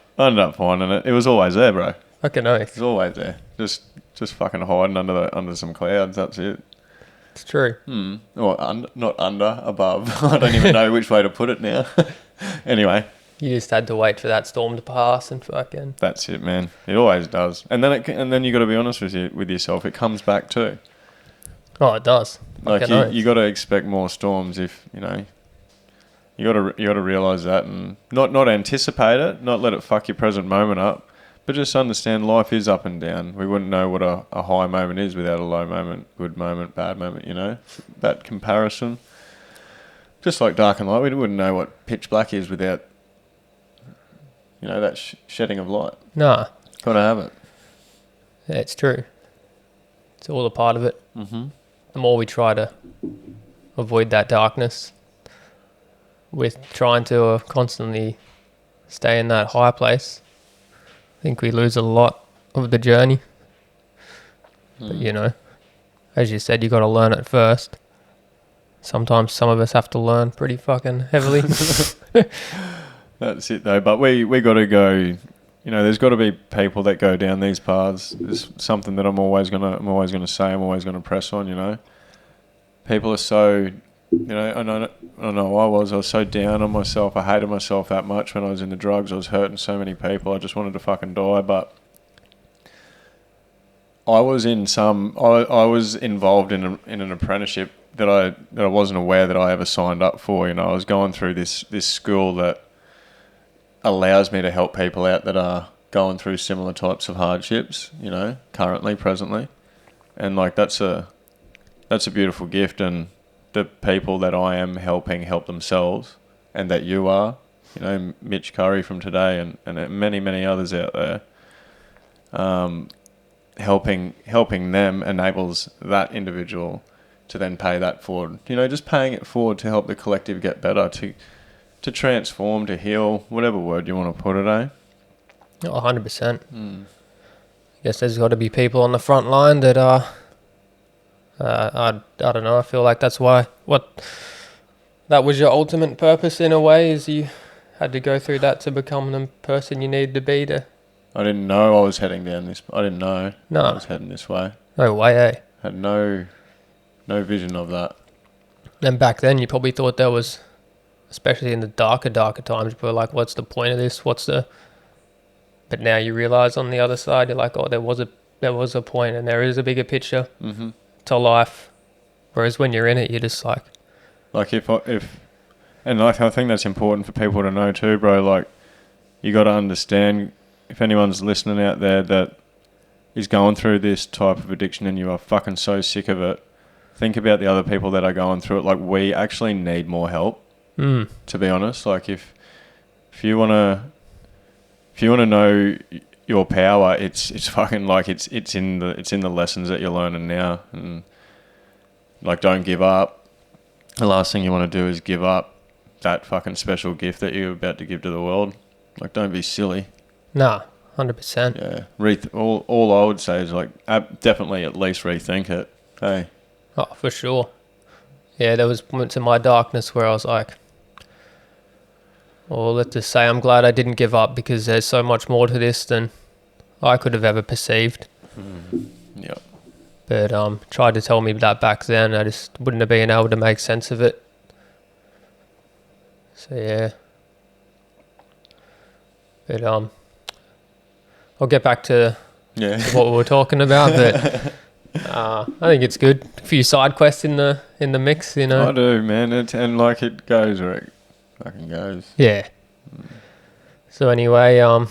finding it. It was always there, bro. Fucking oath. It was always there. Just fucking hiding under some clouds. That's it. It's true. Or not under, above. I don't even know which way to put it now. Anyway. You just had to wait for that storm to pass and fucking... That's it, man. It always does. And then you got to be honest with yourself. It comes back too. Oh, it does. Like you got to expect more storms if you got to realize that and not anticipate it, not let it fuck your present moment up, but just understand life is up and down. We wouldn't know what a high moment is without a low moment, good moment, bad moment. That comparison. Just like dark and light, we wouldn't know what pitch black is without that shedding of light. Nah. Got to have it. Yeah, it's true. It's all a part of it. Mm-hmm. The more we try to avoid that darkness with trying to constantly stay in that high place, I think we lose a lot of the journey. But, as you said, you got to learn it first. Sometimes some of us have to learn pretty fucking heavily. That's it though. But we got to go. There's got to be people that go down these paths. It's something that I'm always gonna say. I'm always gonna press on. People are so, I know I was so down on myself. I hated myself that much when I was in the drugs. I was hurting so many people. I just wanted to fucking die. But I was involved in an apprenticeship that I wasn't aware that I ever signed up for. I was going through this school that allows me to help people out that are going through similar types of hardships, presently. And like that's a beautiful gift, and the people that I am helping help themselves, and that you are, Mitch Curry from today and many, many others out there, helping them enables that individual to then pay that forward. Just paying it forward to help the collective get better, to transform, to heal, whatever word you want to put it, eh? 100%. I guess there's got to be people on the front line that are, I don't know, I feel like that's why, that was your ultimate purpose in a way, is you had to go through that to become the person you needed to be to... I didn't know I was heading down this... I didn't know I was heading this way. No way, eh? Had no vision of that. And back then you probably thought there was... Especially in the darker times, people were like, what's the point of this? But now you realise on the other side, you're like, oh, there was a point, and there is a bigger picture to life. Whereas when you're in it, you're just like... Like and like I think that's important for people to know too, bro. Like, you got to understand, if anyone's listening out there that is going through this type of addiction and you are fucking so sick of it, think about the other people that are going through it. Like, we actually need more help. To be honest, like if you wanna know your power, it's fucking like it's in the lessons that you're learning now, and like, don't give up. The last thing you want to do is give up that fucking special gift that you're about to give to the world. Like, don't be silly. Nah, 100%. Yeah, all I would say is like definitely at least rethink it. Hey. Oh, for sure. Yeah, there was moments in my darkness where I was like, well, let's just say I'm glad I didn't give up, because there's so much more to this than I could have ever perceived. Yeah. But tried to tell me that back then. I just wouldn't have been able to make sense of it. So, yeah. But I'll get back to what we were talking about, but I think it's good. A few side quests in the mix, I do, man. And like, it goes where it fucking goes. Yeah. So anyway, I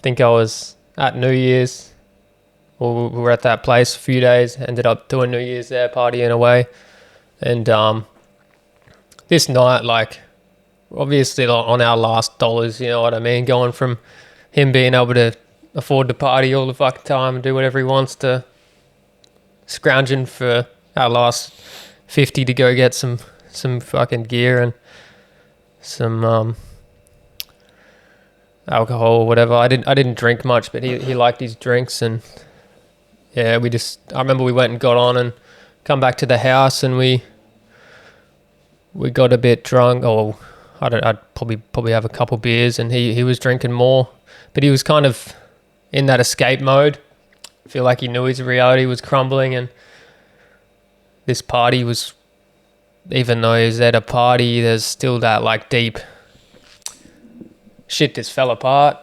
think I was at New Year's. Well, we were at that place a few days. Ended up doing New Year's there, partying away. And this night, like, obviously on our last dollars, you know what I mean? Going from him being able to afford to party all the fucking time and do whatever he wants to scrounging for our last 50 to go get some fucking gear and some alcohol or whatever. I didn't drink much, but he liked his drinks, and yeah, I remember we went and got on and come back to the house, and we got a bit drunk. Oh, I'd probably have a couple beers, and he was drinking more, but he was kind of in that escape mode. I feel like he knew his reality was crumbling, and this party was, even though he was at a party, there's still that like deep shit just fell apart.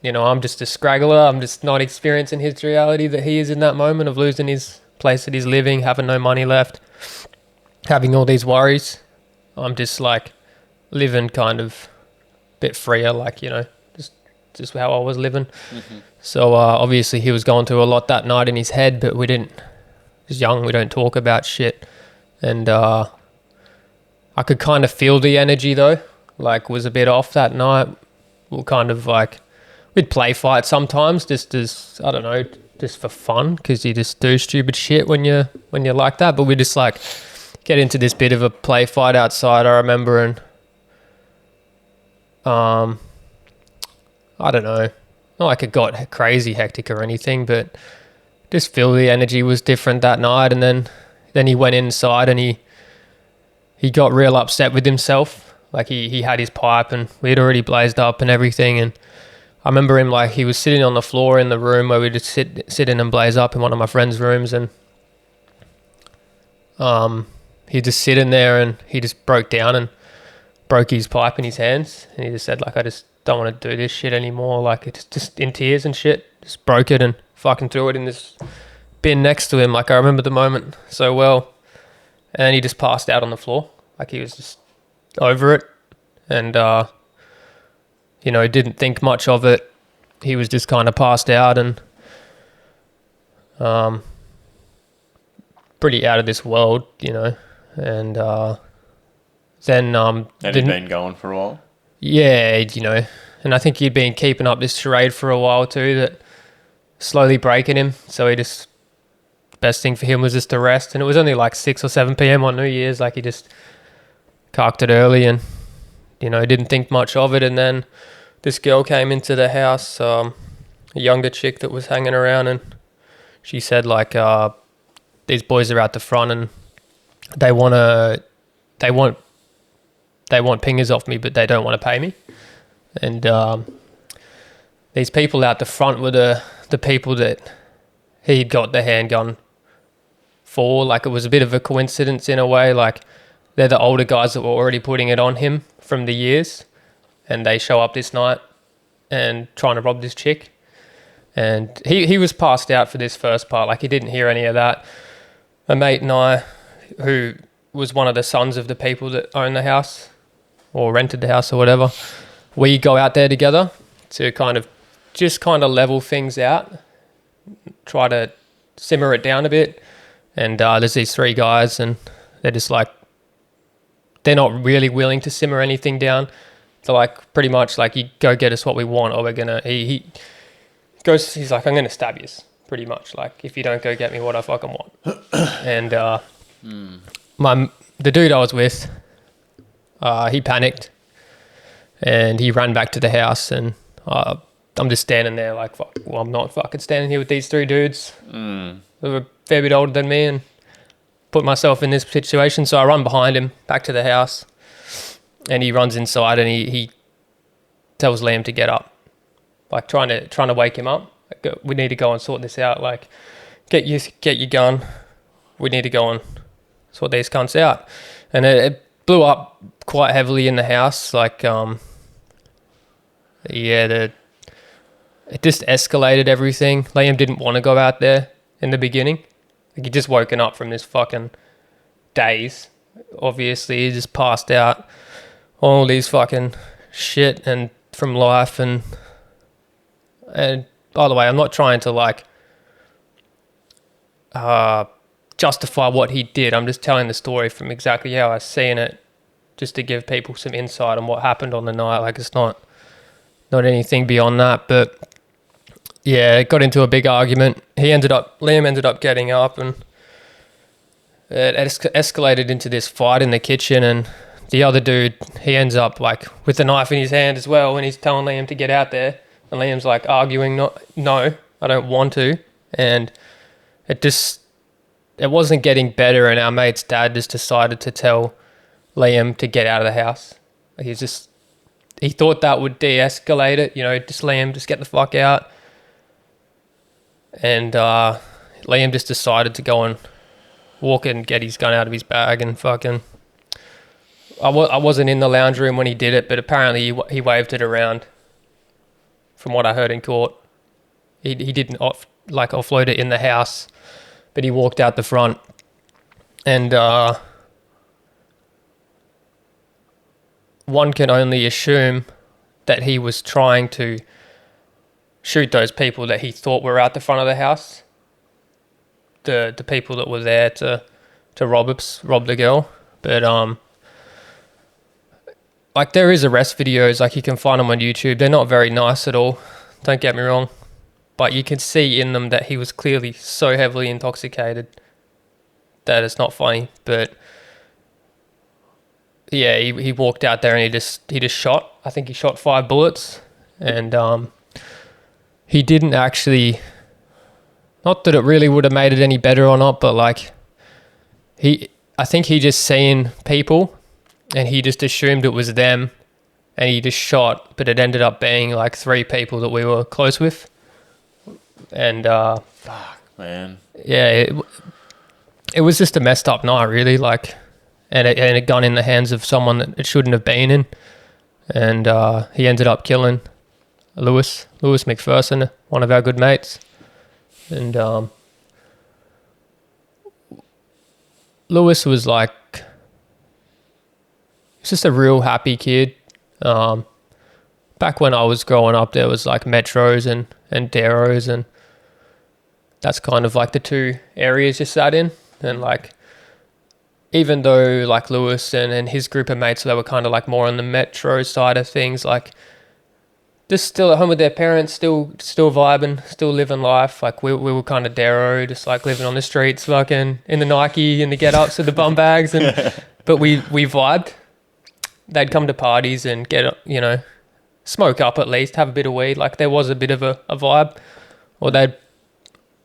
You know, I'm just a scraggler. I'm just not experiencing his reality that he is in that moment of losing his place that he's living, having no money left, having all these worries. I'm just like living kind of a bit freer, like, you know, just how I was living. Mm-hmm. So obviously he was going through a lot that night in his head, but he was young, we don't talk about shit. And I could kind of feel the energy though, like was a bit off that night. We'll kind of like, we'd play fight sometimes just as, I don't know, just for fun, because you just do stupid shit when you're like that. But we just like get into this bit of a play fight outside, I remember, and I don't know, not like it got crazy hectic or anything, but just feel the energy was different that night. And then he went inside and he got real upset with himself. Like he had his pipe and we had already blazed up and everything. And I remember him, like, he was sitting on the floor in the room where we just sit in and blaze up in one of my friend's rooms. And he just sitting there and he just broke down and broke his pipe in his hands. And he just said, like, I just don't want to do this shit anymore. Like, it's just in tears and shit. Just broke it and fucking threw it in this bin next to him. Like, I remember the moment so well. And he just passed out on the floor. Like, he was just over it. And, you know, didn't think much of it. He was just kind of passed out and pretty out of this world, you know. And then... Had he been going for a while? Yeah, you know. And I think he'd been keeping up this charade for a while too, that slowly breaking him. So he just... best thing for him was just to rest. And it was only like 6 or 7 p.m. on New Year's. Like, he just carked it early and, you know, didn't think much of it. And then this girl came into the house, a younger chick that was hanging around, and she said, like, these boys are out the front and they want pingers off me, but they don't want to pay me. And these people out the front were the people that he'd got the handgun for. Like, it was a bit of a coincidence in a way. Like, they're the older guys that were already putting it on him from the years, and they show up this night and trying to rob this chick. And he was passed out for this first part. Like, he didn't hear any of that. A mate and I, who was one of the sons of the people that owned the house or rented the house or whatever, we go out there together to kind of level things out, try to simmer it down a bit. And there's these 3 guys, and they're just like, they're not really willing to simmer anything down. So, like, pretty much like, you go get us what we want, or we're gonna, he's like, I'm gonna stab you, pretty much, like, if you don't go get me what I fucking want. And the dude I was with, he panicked and he ran back to the house, and I'm just standing there like, fuck, well, I'm not fucking standing here with these 3 dudes who are a fair bit older than me, and put myself in this situation. So I run behind him back to the house, and he runs inside, and he tells Liam to get up, like trying to wake him up. Like, we need to go and sort this out. Like, get your gun. We need to go and sort these cunts out. And it blew up quite heavily in the house. Like, it just escalated everything. Liam didn't want to go out there in the beginning. Like, he'd just woken up from this fucking daze. Obviously, he just passed out all these fucking shit and from life. And by the way, I'm not trying to, like, justify what he did. I'm just telling the story from exactly how I seen it, just to give people some insight on what happened on the night. Like, it's not anything beyond that. But yeah, it got into a big argument. Liam ended up getting up, and it escalated into this fight in the kitchen. And the other dude, he ends up like with the knife in his hand as well, and he's telling Liam to get out there. And Liam's like arguing, no, I don't want to. And it wasn't getting better, and our mate's dad just decided to tell Liam to get out of the house. He thought that would de-escalate it, just Liam, just get the fuck out. And Liam just decided to go and walk and get his gun out of his bag and fucking... I wasn't in the lounge room when he did it, but apparently he waved it around, from what I heard in court. He didn't offload it in the house, but he walked out the front. And one can only assume that he was trying to shoot those people that he thought were out the front of the house. The people that were there to rob the girl. But like, there is arrest videos, like you can find them on YouTube. They're not very nice at all, don't get me wrong, but you can see in them that he was clearly so heavily intoxicated that it's not funny. But yeah, he walked out there and he just shot. I think he shot 5 bullets, and he didn't actually, not that it really would have made it any better or not, but like I think he just seen people and he just assumed it was them, and he just shot, but it ended up being like 3 people that we were close with. And fuck, man. Yeah, it was just a messed up night, really, like, and a gun in the hands of someone that it shouldn't have been in. And he ended up killing Lewis McPherson, one of our good mates. And Lewis was like, he's just a real happy kid. Back when I was growing up, there was like Metros and Daros, and that's kind of like the 2 areas you sat in. And like, even though like Lewis and his group of mates, they were kind of like more on the Metro side of things, like just still at home with their parents, still vibing, still living life. Like we were kind of Daro, just like living on the streets, fucking in the Nike and the get-ups and the bum bags, but we vibed. They'd come to parties and get, smoke up at least, have a bit of weed. Like, there was a bit of a vibe. Or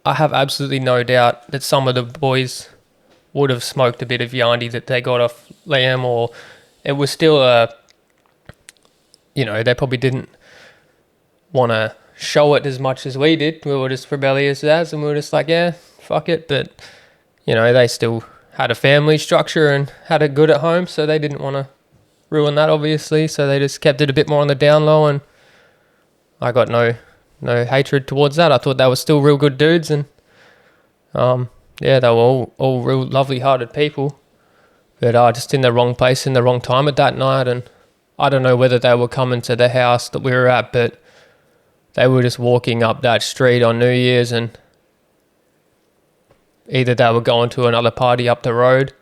I have absolutely no doubt that some of the boys would have smoked a bit of Yandy that they got off Liam, or it was still they probably didn't want to show it as much as we did. We were just rebellious as, and we were just like, yeah, fuck it. But, they still had a family structure and had it good at home, so they didn't want to ruin that, obviously. So they just kept it a bit more on the down low, and I got no hatred towards that. I thought they were still real good dudes, and they were all real lovely hearted people, but just in the wrong place in the wrong time at that night. And I don't know whether they were coming to the house that we were at, but they were just walking up that street on New Year's, and either they were going to another party up the road,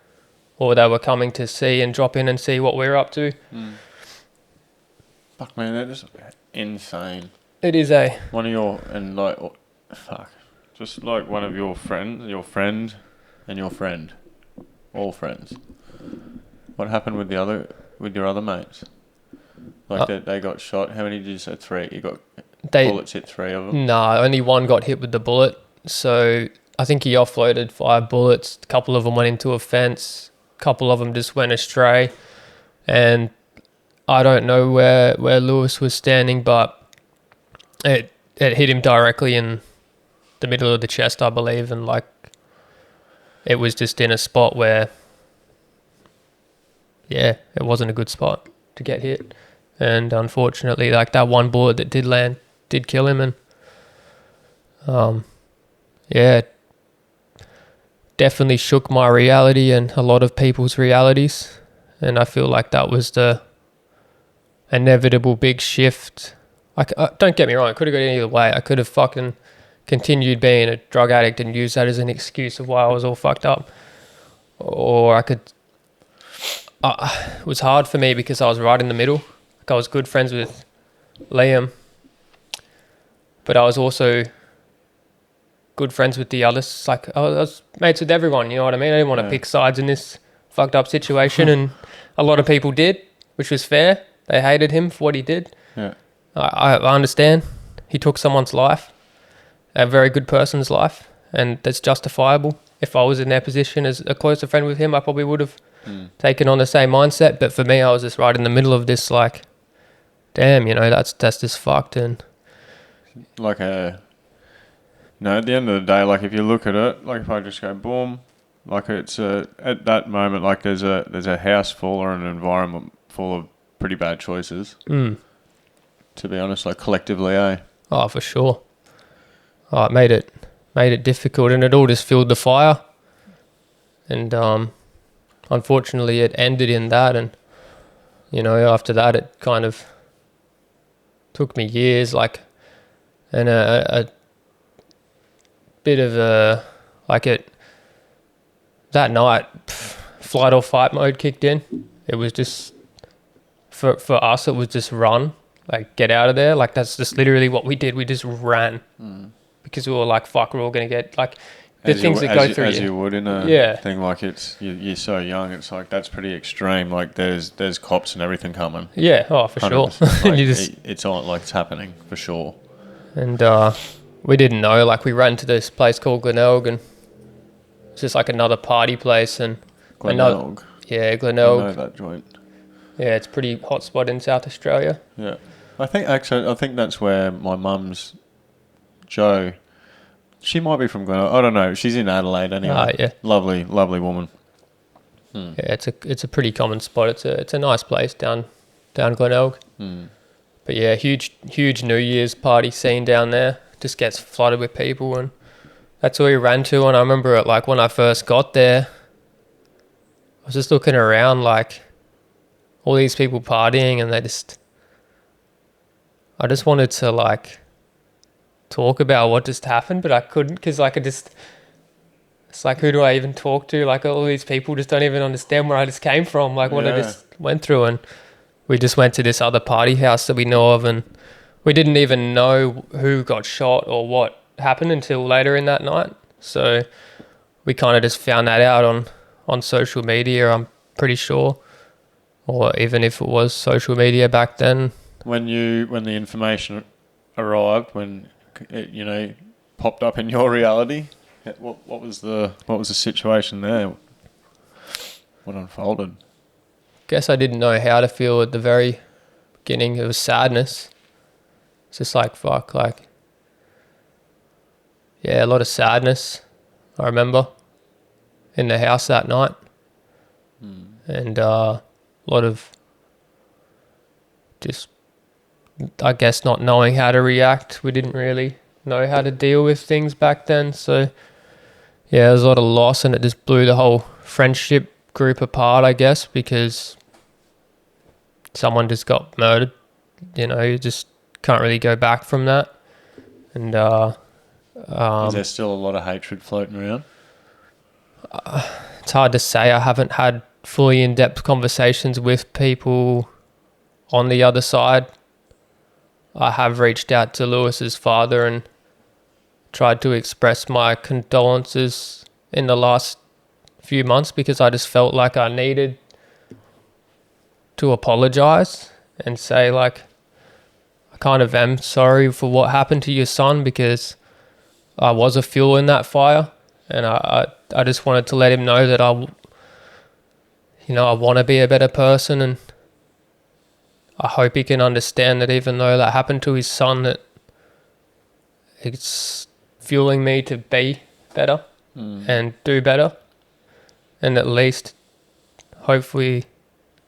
or they were coming to see and drop in and see what we're up to. Fuck, man, that is insane. It is just like one of your friends, your friend, and your friend, all friends. What happened with your other mates? Like, they got shot. How many did you say? 3. Bullets hit 3 of them? No, only one got hit with the bullet. So I think he offloaded 5 bullets. A couple of them went into a fence. A couple of them just went astray. And I don't know where Lewis was standing, but it hit him directly in the middle of the chest, I believe. And like, it was just in a spot where, it wasn't a good spot to get hit. And unfortunately, like, that one bullet that did land did kill him. And definitely shook my reality and a lot of people's realities. And I feel like that was the inevitable big shift. Don't get me wrong, I could have gone either way. I could have fucking continued being a drug addict and use that as an excuse of why I was all fucked up. Or I could... it was hard for me because I was right in the middle. Like I was good friends with Liam, but I was also good friends with the others. Like I was mates with everyone, you know what I mean? I didn't want to pick sides in this fucked up situation, and a lot of people did, which was fair. They hated him for what he did. Yeah. I understand. He took someone's life, a very good person's life, and that's justifiable. If I was in their position as a closer friend with him, I probably would have taken on the same mindset. But for me, I was just right in the middle of this, like, damn, you know, that's just fucked. And like at the end of the day, like if you look at it, like if I just go boom, like it's at that moment, like there's a house full or an environment full of pretty bad choices. To be honest, like collectively, Oh, for sure. Oh, it made it difficult, and it all just fueled the fire. And unfortunately, it ended in that. And you know, after that, it kind of took me years, like, and a bit of a like it. That night, flight or fight mode kicked in. It was just for us. It was just run. Like, get out of there. Like, that's just literally what we did. We just ran because we were like, fuck, we're all going to get, like, the things that go through you. As you would in a thing like you're so young, it's like, that's pretty extreme. Like, there's cops and everything coming. Yeah, oh, for sure. Like, you just, it's on, like, it's happening, for sure. And we didn't know. Like, we ran to this place called Glenelg, and it's just like another party place. And Glenelg? Yeah, Glenelg. I know that joint. Yeah, it's a pretty hot spot in South Australia. Yeah. I think that's where my mum's Jo. She might be from Glenelg. I don't know. She's in Adelaide anyway. Yeah. Lovely, lovely woman. Yeah, it's a pretty common spot. It's a nice place down Glenelg. But yeah, huge New Year's party scene down there. Just gets flooded with people, and that's where we ran to. And I remember it, like when I first got there, I was just looking around, like all these people partying, and I just wanted to like talk about what just happened, but I couldn't, because like it's like, who do I even talk to? Like, all these people just don't even understand where I just came from, like what I just went through. And we just went to this other party house that we know of, and we didn't even know who got shot or what happened until later in that night. So we kind of just found that out on social media, I'm pretty sure. Or even if it was social media back then. When the information arrived, when it, you know, popped up in your reality, what was the situation there? What unfolded? Guess I didn't know how to feel at the very beginning. It was sadness. It's just like, fuck, like, yeah, a lot of sadness, I remember, in the house that night. And a lot of just, I guess, not knowing how to react. We didn't really know how to deal with things back then. So yeah, there was a lot of loss, and it just blew the whole friendship group apart, I guess, because someone just got murdered. You know, you just can't really go back from that. And is there still a lot of hatred floating around? It's hard to say. I haven't had fully in-depth conversations with people on the other side. I have reached out to Lewis's father and tried to express my condolences in the last few months, because I just felt like I needed to apologize and say, like, I kind of am sorry for what happened to your son, because I was a fuel in that fire, and I just wanted to let him know that I want to be a better person, and I hope he can understand that even though that happened to his son, that it's fueling me to be better and do better. And at least, hopefully,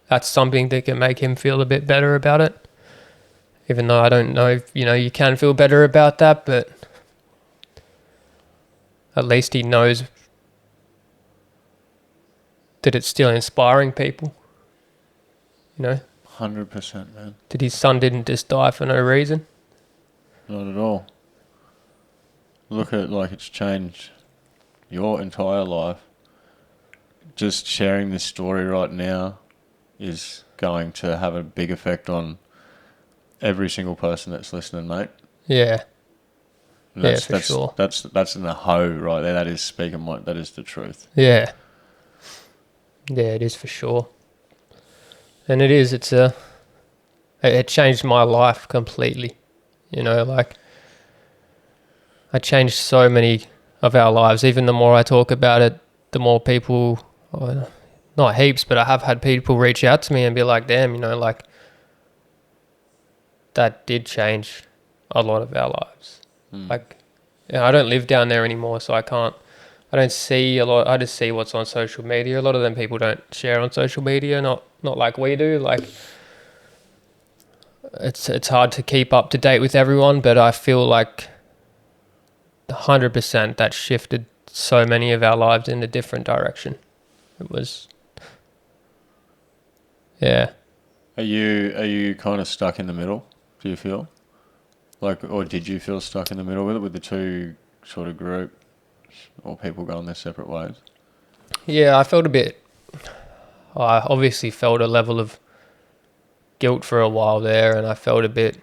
that's something that can make him feel a bit better about it. Even though I don't know if, you can feel better about that, but at least he knows that it's still inspiring people. 100%, man. That his son didn't just die for no reason. Not at all. look at like it's changed your entire life. Just sharing this story right now is going to have a big effect on every single person that's listening, mate. Yeah. And Yeah, for sure. That's in the hoe right there. That is speaking what that is the truth. Yeah. Yeah, it is for sure. And it changed my life completely. You know, like I changed so many of our lives. Even the more I talk about it, the more people, not heaps, but I have had people reach out to me and be like, damn, you know, like that did change a lot of our lives. Like, I don't live down there anymore, so I don't see a lot. I just see what's on social media. A lot of them people don't share on social media, not like we do. Like, it's hard to keep up to date with everyone, but I feel like 100% that shifted so many of our lives in a different direction. It was, yeah. Are you kind of stuck in the middle? Do you feel like, or did you feel stuck in the middle with it, with the two sort of groups, or people going their separate ways? Yeah, I obviously felt a level of guilt for a while there, and I felt a bit,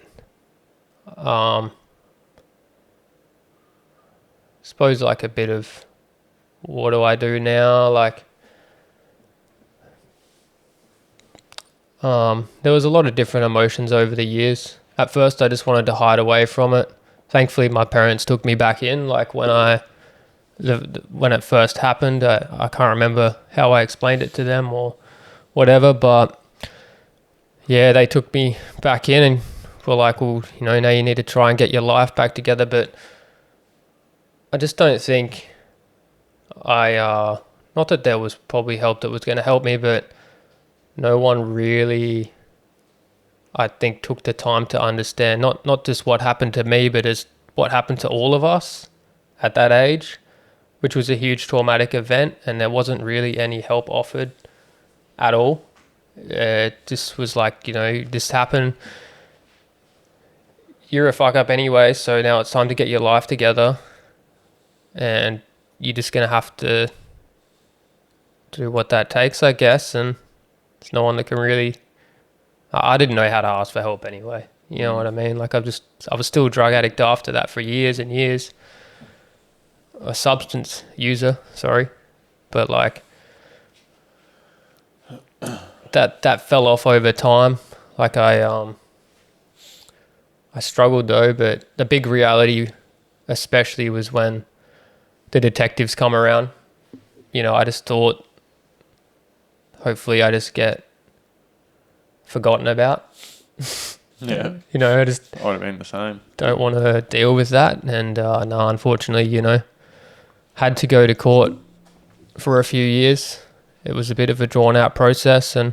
suppose like a bit of, what do I do now? Like, there was a lot of different emotions over the years. At first, I just wanted to hide away from it. Thankfully, my parents took me back in. Like when it first happened, I can't remember how I explained it to them or whatever, but yeah, they took me back in and were like, well, you know, now you need to try and get your life back together. But I just don't think not that there was probably help that was going to help me, but no one really, I think, took the time to understand not just what happened to me, but as what happened to all of us at that age, which was a huge traumatic event, and there wasn't really any help offered at all. It just was like, you know, this happened. You're a fuck up anyway, so now it's time to get your life together, and you're just gonna have to do what that takes, I guess. And there's no one that can really. I didn't know how to ask for help anyway. You know what I mean? Like I was still a drug addict after that for years and years. A substance user, sorry, but like that fell off over time. Like I struggled though, but the big reality, especially, was when the detectives come around. You know, I just thought, hopefully, I just get forgotten about. Yeah. You know, I just I would have been the same. Don't want to deal with that. And no, unfortunately, you know, had to go to court for a few years. It was a bit of a drawn out process, and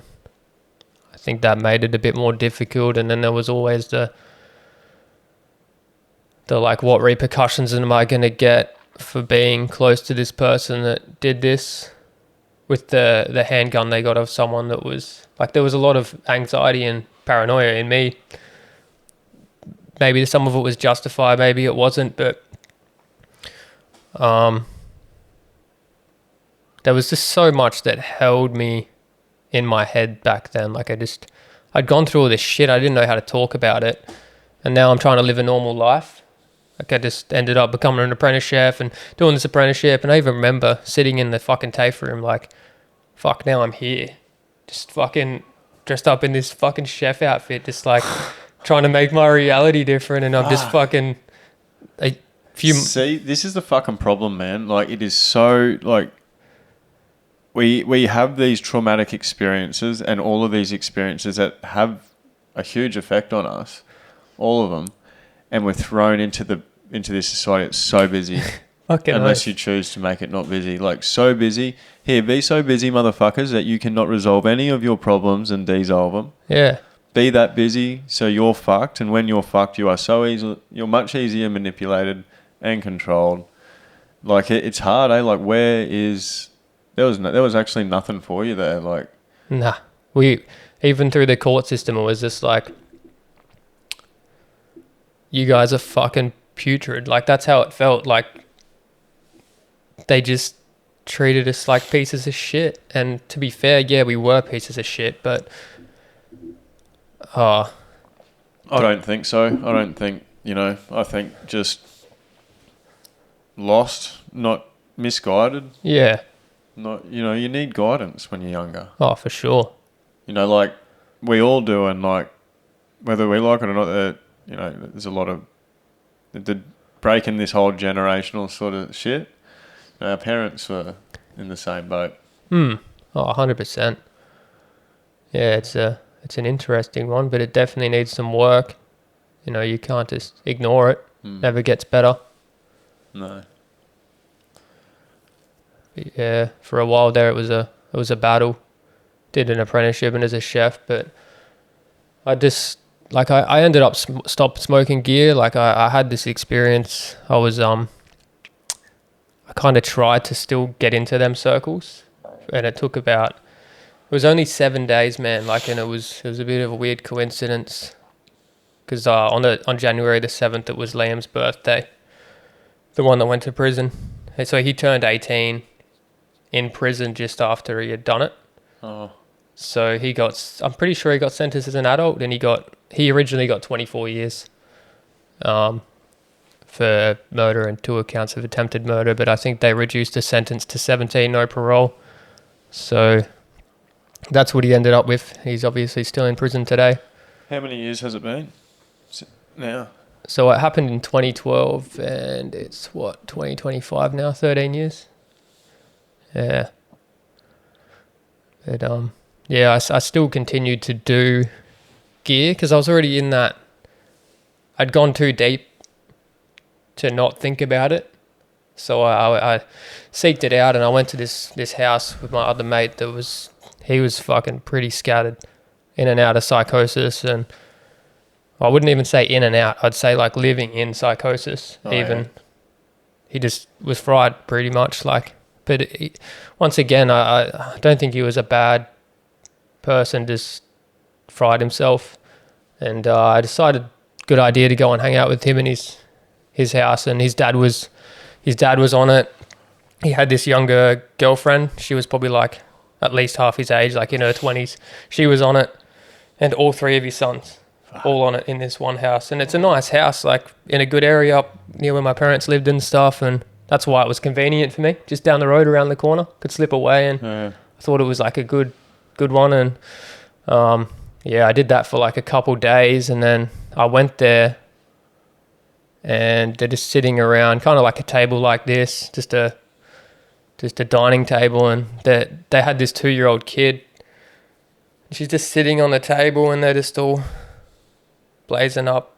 I think that made it a bit more difficult. And then there was always the like, what repercussions am I going to get for being close to this person that did this? With the handgun they got of someone that was like, there was a lot of anxiety and paranoia in me. Maybe some of it was justified, maybe it wasn't, but there was just so much that held me in my head back then. Like I'd gone through all this shit. I didn't know how to talk about it, and now I'm trying to live a normal life. Like I just ended up becoming an apprentice chef and doing this apprenticeship. And I even remember sitting in the fucking TAFE room like, fuck, now I'm here. Just fucking dressed up in this fucking chef outfit, just like trying to make my reality different. And I'm just fucking See, this is the fucking problem, man. Like it is so like we have these traumatic experiences and all of these experiences that have a huge effect on us, all of them. And we're thrown into this society that's so busy. Unless you choose to make it not busy. Like, so busy. Here, be so busy, motherfuckers, that you cannot resolve any of your problems and dissolve them. Yeah. Be that busy so you're fucked. And when you're fucked, you're much easier manipulated and controlled. Like, it's hard, eh? Like, there was actually nothing for you there. Like, nah. Even through the court system, it was just like, you guys are fucking putrid. Like, that's how it felt. Like, they just treated us like pieces of shit. And to be fair, yeah, we were pieces of shit, but I don't think so. I don't think, I think just lost, not misguided. Yeah. Not, you need guidance when you're younger. Oh, for sure. Like we all do, and like whether we like it or not, there's a lot of the breaking this whole generational sort of shit. Our parents were in the same boat. Oh, 100%. Yeah, it's an interesting one, but it definitely needs some work. You can't just ignore it. Never gets better. No. But yeah, for a while there, it was a battle. Did an apprenticeship and as a chef, but I just I ended up stopped smoking gear. Like I had this experience. I was I kind of tried to still get into them circles, and it took about. It was only 7 days, man. Like, and it was a bit of a weird coincidence, because on January the 7th, it was Liam's birthday, the one that went to prison. And so he turned 18 in prison just after he had done it. Oh. So I'm pretty sure he got sentenced as an adult, and he originally got 24 years for murder and 2 counts of attempted murder, but I think they reduced the sentence to 17, no parole. So that's what he ended up with. He's obviously still in prison today. How many years has it been now? So it happened in 2012, and it's 2025 now, 13 years. Yeah. But yeah, I still continued to do gear because I was already in that. I'd gone too deep to not think about it. So I seeked it out, and I went to this house with my other mate he was fucking pretty scattered, in and out of psychosis, and I wouldn't even say in and out. I'd say like living in psychosis. Yeah. He just was fried pretty much. But once again, I don't think he was a bad person. Just fried himself, and I decided good idea to go and hang out with him in his house. And his dad was on it. He had this younger girlfriend. She was probably like at least half his age, like in her 20s. She was on it, and all 3 of his sons, all on it in this one house. And it's a nice house, like in a good area up near where my parents lived and stuff. And that's why it was convenient for me. Just down the road, around the corner, could slip away. And I thought it was like a good one. And yeah, I did that for like a couple days, and then I went there, and they're just sitting around, kind of like a table like this, just a dining table, and they had this 2-year-old kid. She's just sitting on the table, and they're just all blazing up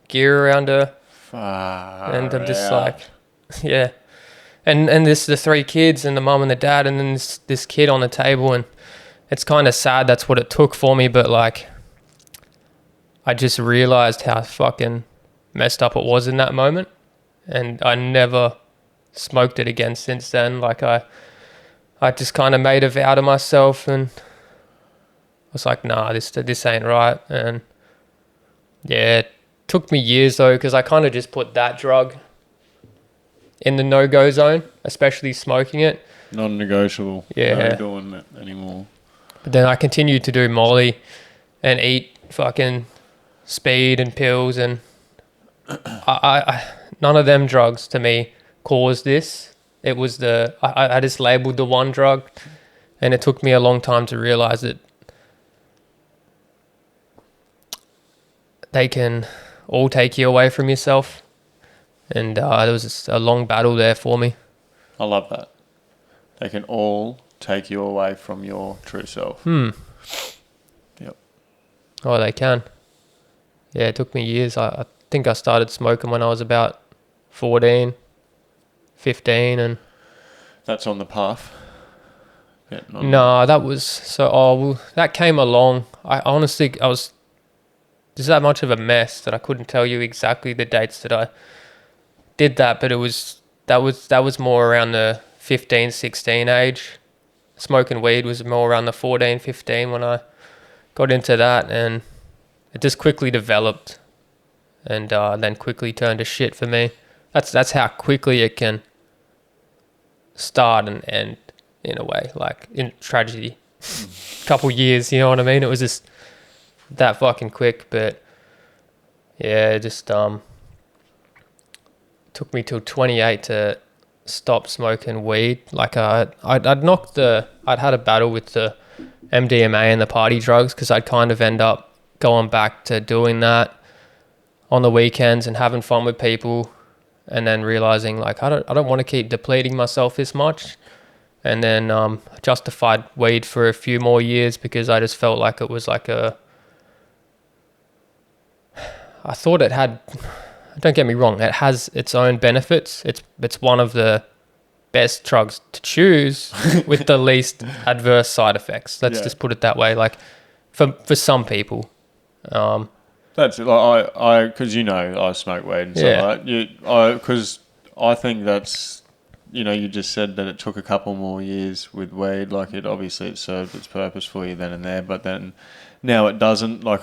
gear around her. And I'm just like, yeah. And there's the 3 kids and the mum and the dad, and then this kid on the table, and it's kind of sad that's what it took for me, but like I just realized how fucking messed up it was in that moment, and I never smoked it again since then. Like I just kind of made a vow to myself, and I was like, nah, this ain't right. And yeah, it took me years though, because I kind of just put that drug in the no-go zone, especially smoking it. Non-negotiable. Yeah. No doing it anymore. But then I continued to do Molly and eat fucking speed and pills, and I none of them drugs to me caused this. It was I just labeled the one drug, and it took me a long time to realize that they can all take you away from yourself, and there was just a long battle there for me. I love that. They can all take you away from your true self. Yep. Oh, they can. Yeah, it took me years. I think I started smoking when I was about 14, 15, and that's on the path. Yeah, no, that was that came along. I was just that much of a mess that I couldn't tell you exactly the dates that I did that, but that was more around the 15, 16 age. Smoking weed was more around the 14, 15 when I got into that, and it just quickly developed. and then quickly turned to shit for me. That's how quickly it can start and end in a way, like in tragedy. Couple years, you know what I mean? It was just that fucking quick, but yeah, it just took me till 28 to stop smoking weed. Like I'd had a battle with the MDMA and the party drugs, because I'd kind of end up going back to doing that on the weekends and having fun with people, and then realizing like I don't want to keep depleting myself this much. And then justified weed for a few more years because I just felt like it was like I thought it had, don't get me wrong, it has its own benefits. It's one of the best drugs to choose with the least adverse side effects. Let's just put it that way. Like for some people. That's like I because I smoke weed and stuff like that. Because I think that's, you just said that it took a couple more years with weed. Like it served its purpose for you then and there, but then now it doesn't. Like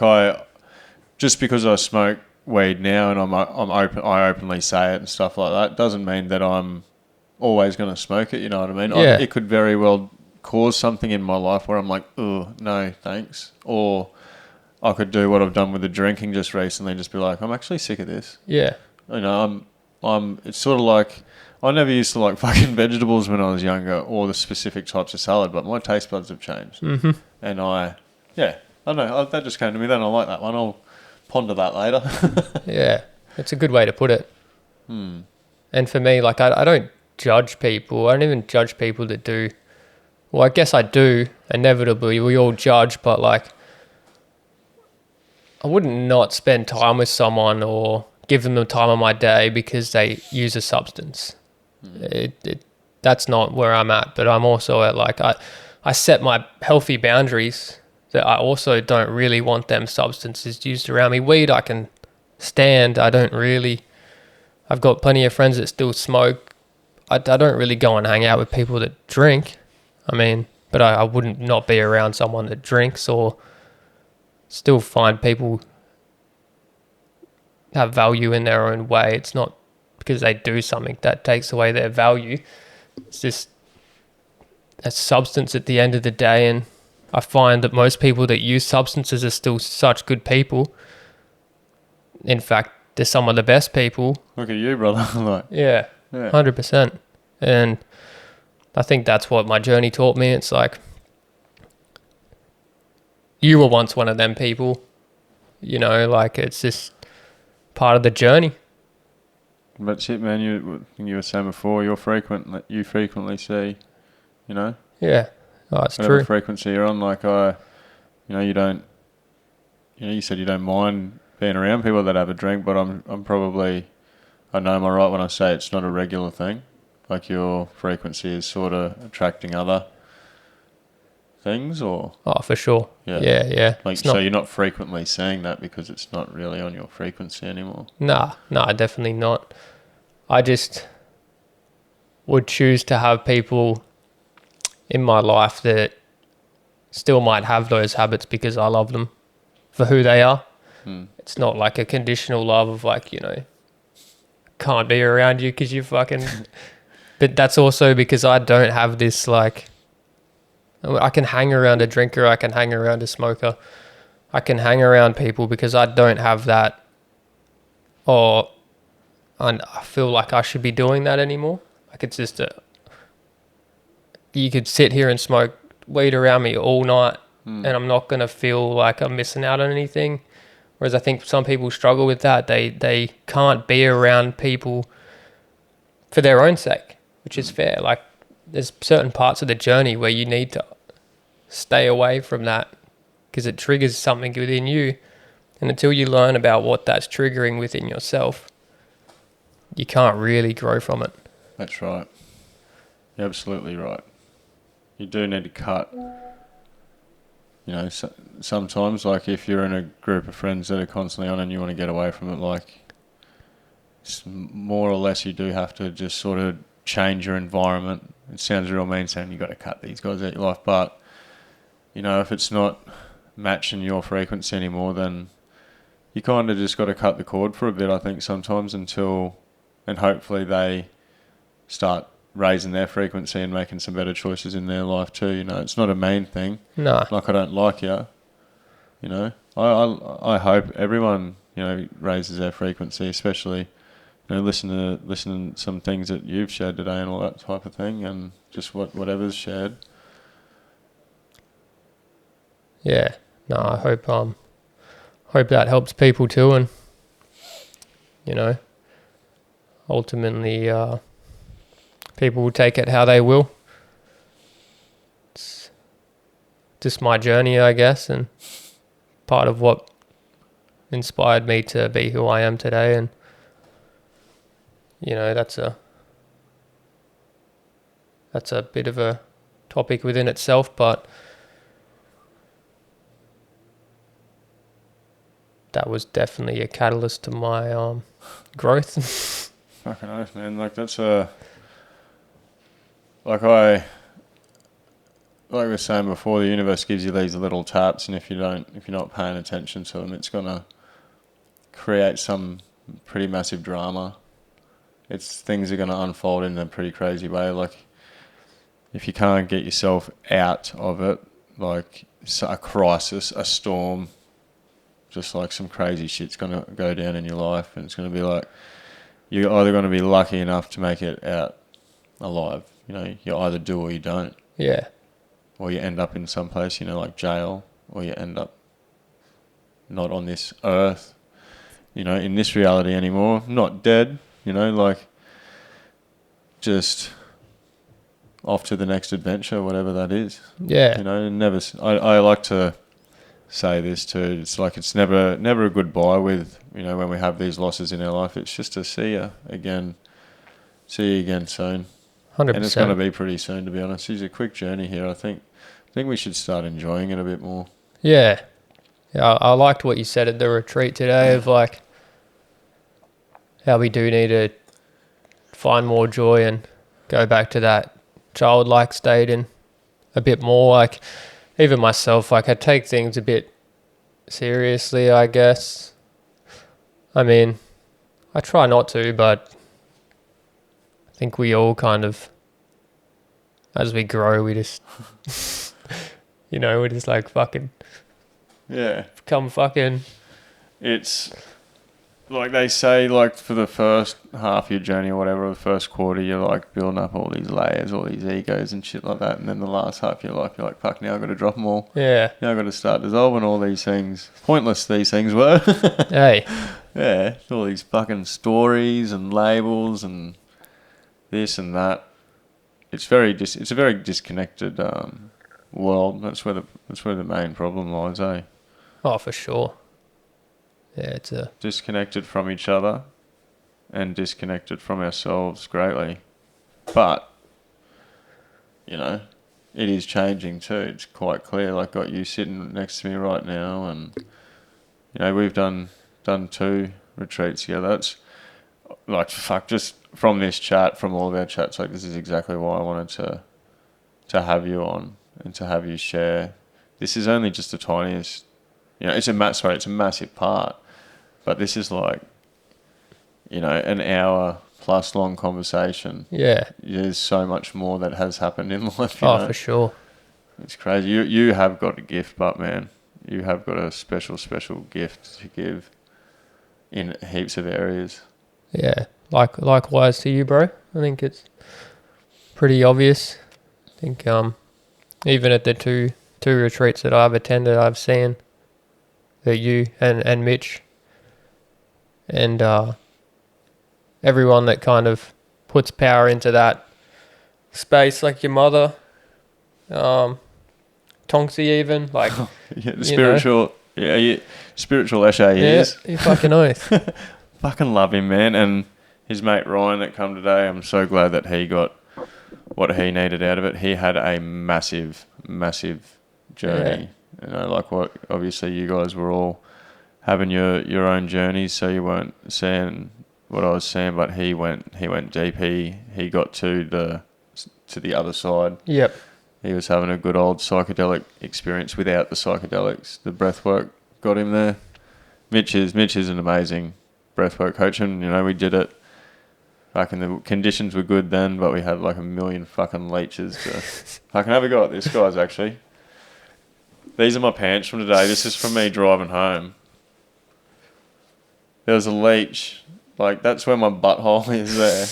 just because I smoke weed now and I openly say it and stuff like that, doesn't mean that I'm always going to smoke it. You know what I mean? Yeah. It could very well cause something in my life where I'm like, oh no, thanks. Or I could do what I've done with the drinking just recently, just be like, I'm actually sick of this. Yeah. It's sort of like, I never used to like fucking vegetables when I was younger, or the specific types of salad, but my taste buds have changed. Mm-hmm. And I don't know, that just came to me then. I like that one. I'll ponder that later. Yeah, it's a good way to put it. And for me, like I don't judge people. I don't even judge people that do. Well, I guess I do. Inevitably, we all judge, but like I wouldn't not spend time with someone or give them the time of my day because they use a substance. That's not where I'm at, but I'm also at like I set my healthy boundaries that I also don't really want them substances used around me. Weed I can stand. I've got plenty of friends that still smoke. I don't really go and hang out with people that drink. I mean, but I wouldn't not be around someone that drinks, or still find people have value in their own way. It's not because they do something that takes away their value. It's just a substance at the end of the day, and I find that most people that use substances are still such good people. In fact, they're some of the best people. Look at you, brother. Like, yeah, 100%. And I think that's what my journey taught me. It's like, you were once one of them people, like it's just part of the journey. That's it, man. You were saying before, you frequently see, Yeah, it's whatever true. frequency you're on. Like you don't, you said you don't mind being around people that have a drink, but I'm probably, I know, am I right when I say it's not a regular thing? Like your frequency is sort of attracting other things, or? Oh, for sure. Yeah. Like, so you're not frequently saying that because it's not really on your frequency anymore? Nah, definitely not. I just would choose to have people in my life that still might have those habits because I love them for who they are. It's not like a conditional love of like, can't be around you because you fucking... But that's also because I don't have this like... I can hang around a drinker, I can hang around a smoker, I can hang around people because I don't have that, and I feel like I should be doing that anymore. Like it's just you could sit here and smoke weed around me all night and I'm not going to feel like I'm missing out on anything. Whereas I think some people struggle with that. They can't be around people for their own sake, which is fair. Like there's certain parts of the journey where you need to stay away from that because it triggers something within you. And until you learn about what that's triggering within yourself, you can't really grow from it. That's right. You're absolutely right. You do need to cut. Sometimes, like if you're in a group of friends that are constantly on and you want to get away from it, like more or less you do have to just sort of change your environment. It sounds real mean saying you got to cut these guys out of your life, but if it's not matching your frequency anymore, then you kind of just got to cut the cord for a bit, I think, sometimes and hopefully they start raising their frequency and making some better choices in their life too. You know, it's not a main thing. No. Like, I don't like you. You know, I hope everyone, you know, raises their frequency, especially, you know, listen to some things that you've shared today and all that type of thing, and just whatever's shared. Yeah. No, I hope that helps people too, and you know, ultimately, people will take it how they will. It's just my journey, I guess, and part of what inspired me to be who I am today. And you know, that's a bit of a topic within itself, but that was definitely a catalyst to my growth. Fucking oath, man. Like, that's like we were saying before, the universe gives you these little taps, and if you're not paying attention to them, it's gonna create some pretty massive drama. Things are gonna unfold in a pretty crazy way. Like, if you can't get yourself out of it, like a crisis, a storm, just like some crazy shit's gonna go down in your life, and it's gonna be like, you're either gonna be lucky enough to make it out alive. You know, you either do or you don't. Yeah. Or you end up in some place, you know, like jail, or you end up not on this earth, you know, in this reality anymore, not dead, you know, like just off to the next adventure, whatever that is. Yeah. You know, I like to say this too. It's like, it's never a goodbye with, you know, when we have these losses in our life. It's just to see you again soon. 100%. And it's going to be pretty soon, to be honest. It's a quick journey here. I think we should start enjoying it a bit more. Yeah. Yeah, I liked what you said at the retreat today of like how we do need to find more joy and go back to that childlike state and a bit more. Like, even myself, like, I take things a bit seriously, I guess. I mean, I try not to, but I think we all kind of, as we grow, we just, you know, we're just like fucking, Yeah. become fucking. It's like they say, like, for the first half of your journey or whatever, the first quarter, you're like building up all these layers, all these egos and shit like that. And then the last half of your life, you're like, fuck, now I've got to drop them all. Yeah. Now I've got to start dissolving all these things. Pointless these things were. Hey. Yeah. All these fucking stories and labels and this and that. It's a very disconnected world. That's where the main problem lies, eh? Oh, for sure. Yeah, it's a... Disconnected from each other and disconnected from ourselves greatly. But, you know, it is changing too. It's quite clear. Like, got you sitting next to me right now, and, you know, we've done 2 retreats together. That's, like, fuck, just from this chat, from all of our chats, like, this is exactly why I wanted to have you on and to have you share. This is only just the tiniest, you know, it's a massive part. But this is like, you know, an hour plus long conversation. Yeah. There's so much more that has happened in life. Oh, for sure. It's crazy. You have got a gift, but man, you have got a special gift to give in heaps of areas. Yeah. Likewise to you, bro. I think it's pretty obvious. I think even at the two retreats that I've attended, I've seen that you and Mitch and everyone that kind of puts power into that space, like your mother, Tonksy even, like yeah, the spiritual, spiritual Eshe is. Yeah, you fucking oath. Fucking love him, man. And his mate Ryan that come today, I'm so glad that he got what he needed out of it. He had a massive journey. Yeah. You know, like what obviously you guys were all having your own journeys, so you weren't seeing what I was seeing, but he went deep. He got to the other side. Yep. He was having a good old psychedelic experience without the psychedelics. The breath work got him there. Mitch is an amazing breathwork coach, and we did it. Fucking the conditions were good then, but we had like a million fucking leeches to fucking have a go at this, guys. Actually, these are my pants from today. This is from me driving home. There was a leech, like that's where my butthole is there.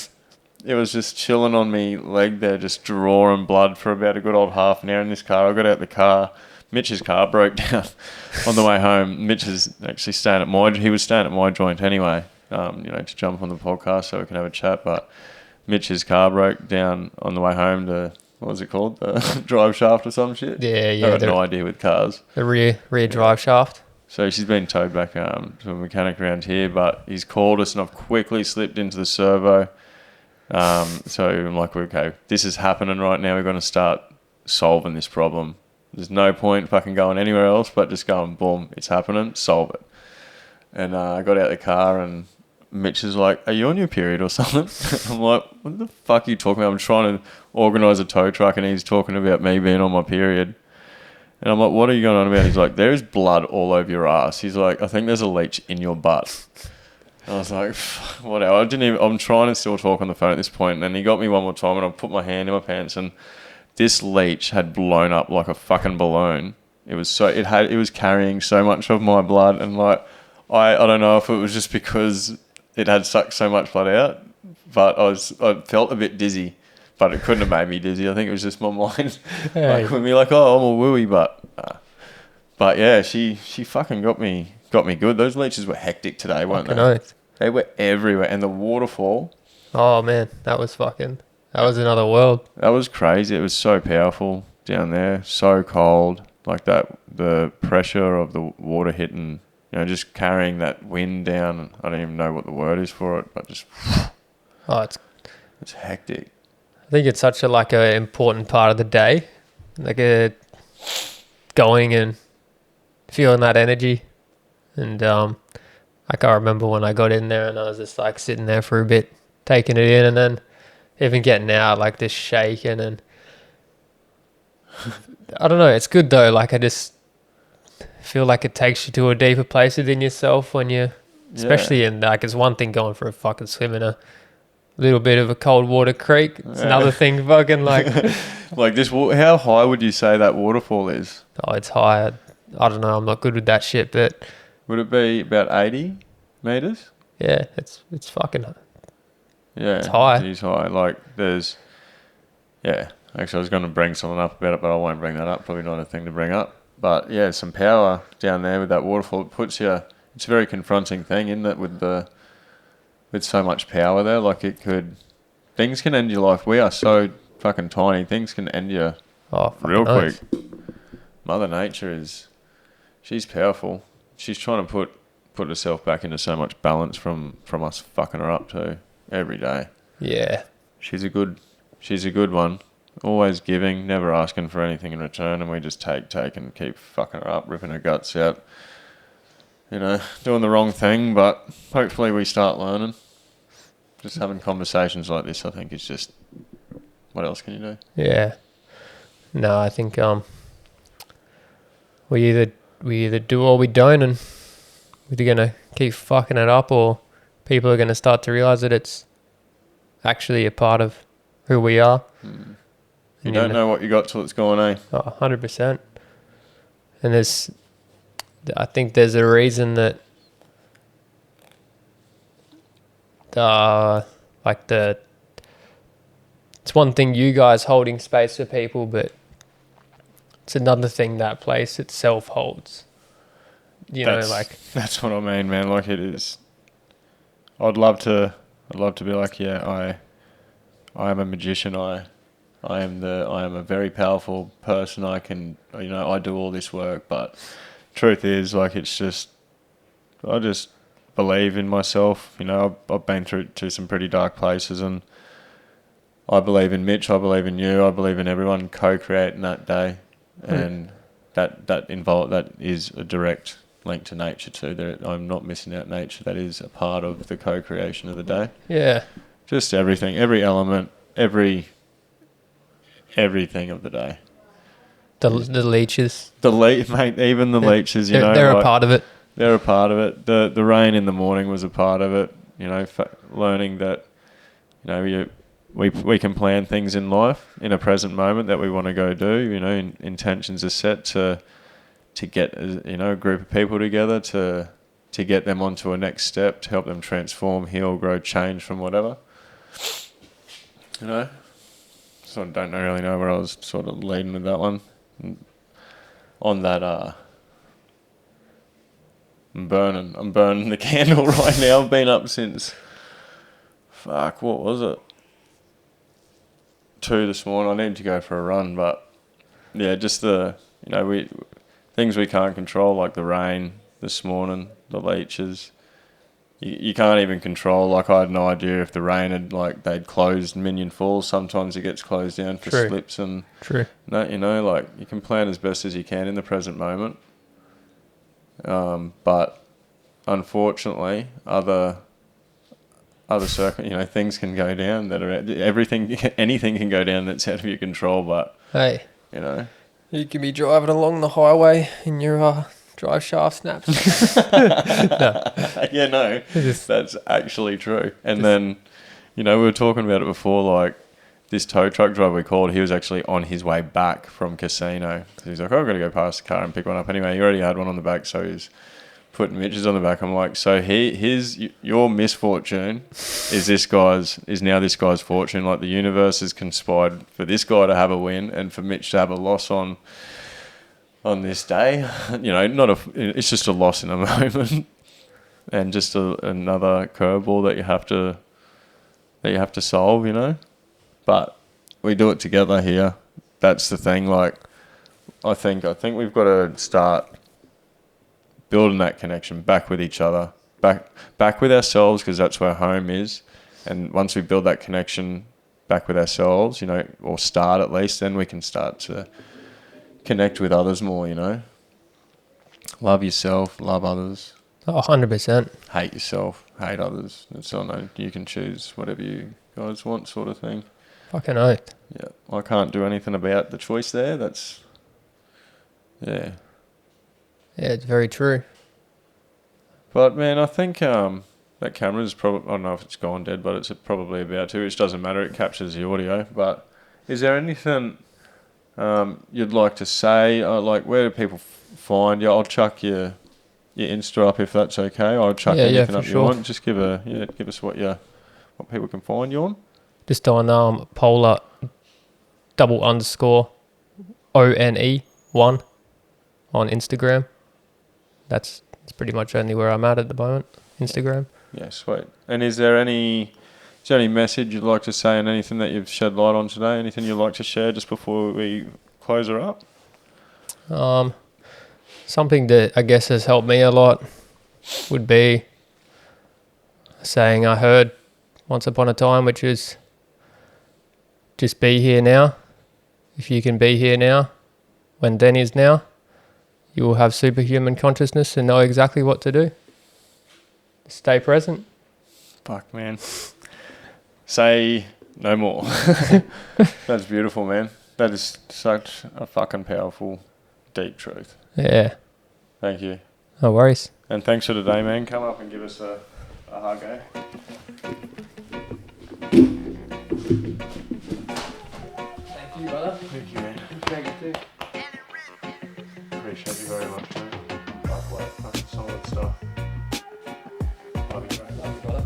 It was just chilling on me leg there, just drawing blood for about a good old half an hour in this car. I got out the car. Mitch's car broke down on the way home. Mitch is actually he was staying at my joint anyway, to jump on the podcast so we can have a chat. But Mitch's car broke down on the way home to, what was it called? The drive shaft or some shit? Yeah. I got no idea with cars. The rear drive shaft. So she's been towed back to a mechanic around here, but he's called us and I've quickly slipped into the servo. So I'm like, okay, this is happening right now. We're going to start solving this problem. There's no point fucking going anywhere else, but just going, boom, it's happening, solve it. And I got out of the car and Mitch is like, are you on your period or something? I'm like, what the fuck are you talking about? I'm trying to organise a tow truck and he's talking about me being on my period. And I'm like, what are you going on about? He's like, there's blood all over your ass. He's like, I think there's a leech in your butt. I was like, whatever. I'm trying to still talk on the phone at this point. And then he got me one more time and I put my hand in my pants and this leech had blown up like a fucking balloon. It was carrying so much of my blood, and like I don't know if it was just because it had sucked so much blood out, but I felt a bit dizzy, but it couldn't have made me dizzy. I think it was just my mind like with me like, oh, I'm a wooey, but yeah, she fucking got me good. Those leeches were hectic today, weren't they? Oath. They were everywhere, and the waterfall. Oh man, that was another world. That was crazy. It was so powerful down there, so cold, like that. The pressure of the water hitting, just carrying that wind down. I don't even know what the word is for it, but just it's hectic. I think it's such a important part of the day, going and feeling that energy, and I can't remember when I got in there and I was just like sitting there for a bit, taking it in, and then even getting out, like this shaking, and I don't know, it's good though. Like I just feel like it takes you to a deeper place within yourself when you, especially in it's one thing going for a fucking swim in a little bit of a cold water creek. It's another thing fucking like like this. How high would you say that waterfall is? Oh, it's high. I don't know. I'm not good with that shit, but would it be about 80 meters? Yeah, it's fucking. Yeah, it's high. It is high. Like there's, actually I was going to bring something up about it, but I won't bring that up. Probably not a thing to bring up. But yeah, some power down there with that waterfall. It puts you, it's a very confronting thing, isn't it? With so much power there, like things can end your life. We are so fucking tiny. Things can end you real quick. Mother Nature she's powerful. She's trying to put herself back into so much balance from us fucking her up too. Every day. Yeah. She's a good one. Always giving, never asking for anything in return, and we just take and keep fucking her up, ripping her guts out. Doing the wrong thing, but hopefully we start learning. Just having conversations like this, I think, is just, what else can you do? Yeah. No, I think we either do or we don't, and we're either gonna keep fucking it up, or people are going to start to realise that it's actually a part of who we are. You don't know what you got till it's gone, eh? Oh, 100%. And I think there's a reason that it's one thing you guys holding space for people, but it's another thing that place itself holds. That's what I mean, man. Like it is. I'd love to be like, I am a magician. I am a very powerful person. I can, I do all this work, but truth is, like, it's just, I just believe in myself. I've been through some pretty dark places, and I believe in Mitch. I believe in you. I believe in everyone co-creating that day, and that is a direct link to nature too. I'm not missing out nature. That is a part of the co-creation of the day. Yeah. Just everything, every element, everything of the day. The leeches. Mate, even the leeches, they're a part of it. they're a part of it. The rain in the morning was a part of it. You know, learning that, you know, we can plan things in life in a present moment that we want to go do. You know, intentions are set to get, you know, a group of people together to get them onto a next step, to help them transform, heal, grow, change from whatever. You know, so I don't really know where I was sort of leading with that one. On that, I'm burning the candle right now. I've been up since, what was it? 2 this morning. I need to go for a run, but yeah, just things we can't control, like the rain this morning, the leeches. You can't even control. Like, I had no idea if the rain had, like, they'd closed Minion Falls. Sometimes it gets closed down for slips and... True. No, you know, like, you can plan as best as you can in the present moment. But unfortunately, things can go down that are... anything can go down that's out of your control, but... Hey. You know... You can be driving along the highway and your drive shaft snaps. No. Yeah, no, that's actually true. And then, you know, we were talking about it before, like, this tow truck driver we called, he was actually on his way back from casino. So he's like, I've got to go past the car and pick one up anyway. He already had one on the back, so he's putting Mitch's on the back. I'm like, so your misfortune is now this guy's fortune. Like, the universe has conspired for this guy to have a win and for Mitch to have a loss on this day. You know, it's just a loss in a moment, and just another curveball that you have to solve. You know, but we do it together here. That's the thing. Like, I think we've got to start building that connection back with each other, back with ourselves, because that's where home is. And once we build that connection back with ourselves, you know, or start at least, then we can start to connect with others more, you know. Love yourself, love others. 100%. Hate yourself, hate others. It's all no, you can choose whatever you guys want, sort of thing. Fucking oath. Yeah, I can't do anything about the choice there. That's, yeah. Yeah, it's very true. But man, I think that camera's probably, I don't know if it's gone dead, but it's probably about to, which doesn't matter, it captures the audio. But is there anything you'd like to say? Like, where do people find you? I'll chuck your Insta up if that's okay. I'll chuck anything up you want. Just give us what people can find you on. Just on Polar _ONE1 on Instagram. That's pretty much only where I'm at the moment. Instagram. Yeah, sweet. And is there any message you'd like to say and anything that you've shed light on today? Anything you'd like to share just before we close her up? Something that I guess has helped me a lot would be a saying I heard once upon a time, which is just be here now. If you can be here now, when then is now, you will have superhuman consciousness and know exactly what to do. Stay present. Fuck, man. Say no more. That's beautiful, man. That is such a fucking powerful, deep truth. Yeah. Thank you. No worries. And thanks for today, man. Come up and give us a hug, eh? Thank you, brother. Thank you, man. Thank you too. Appreciate you very much, man. Fucking solid stuff. Love you, bro. Love you, brother.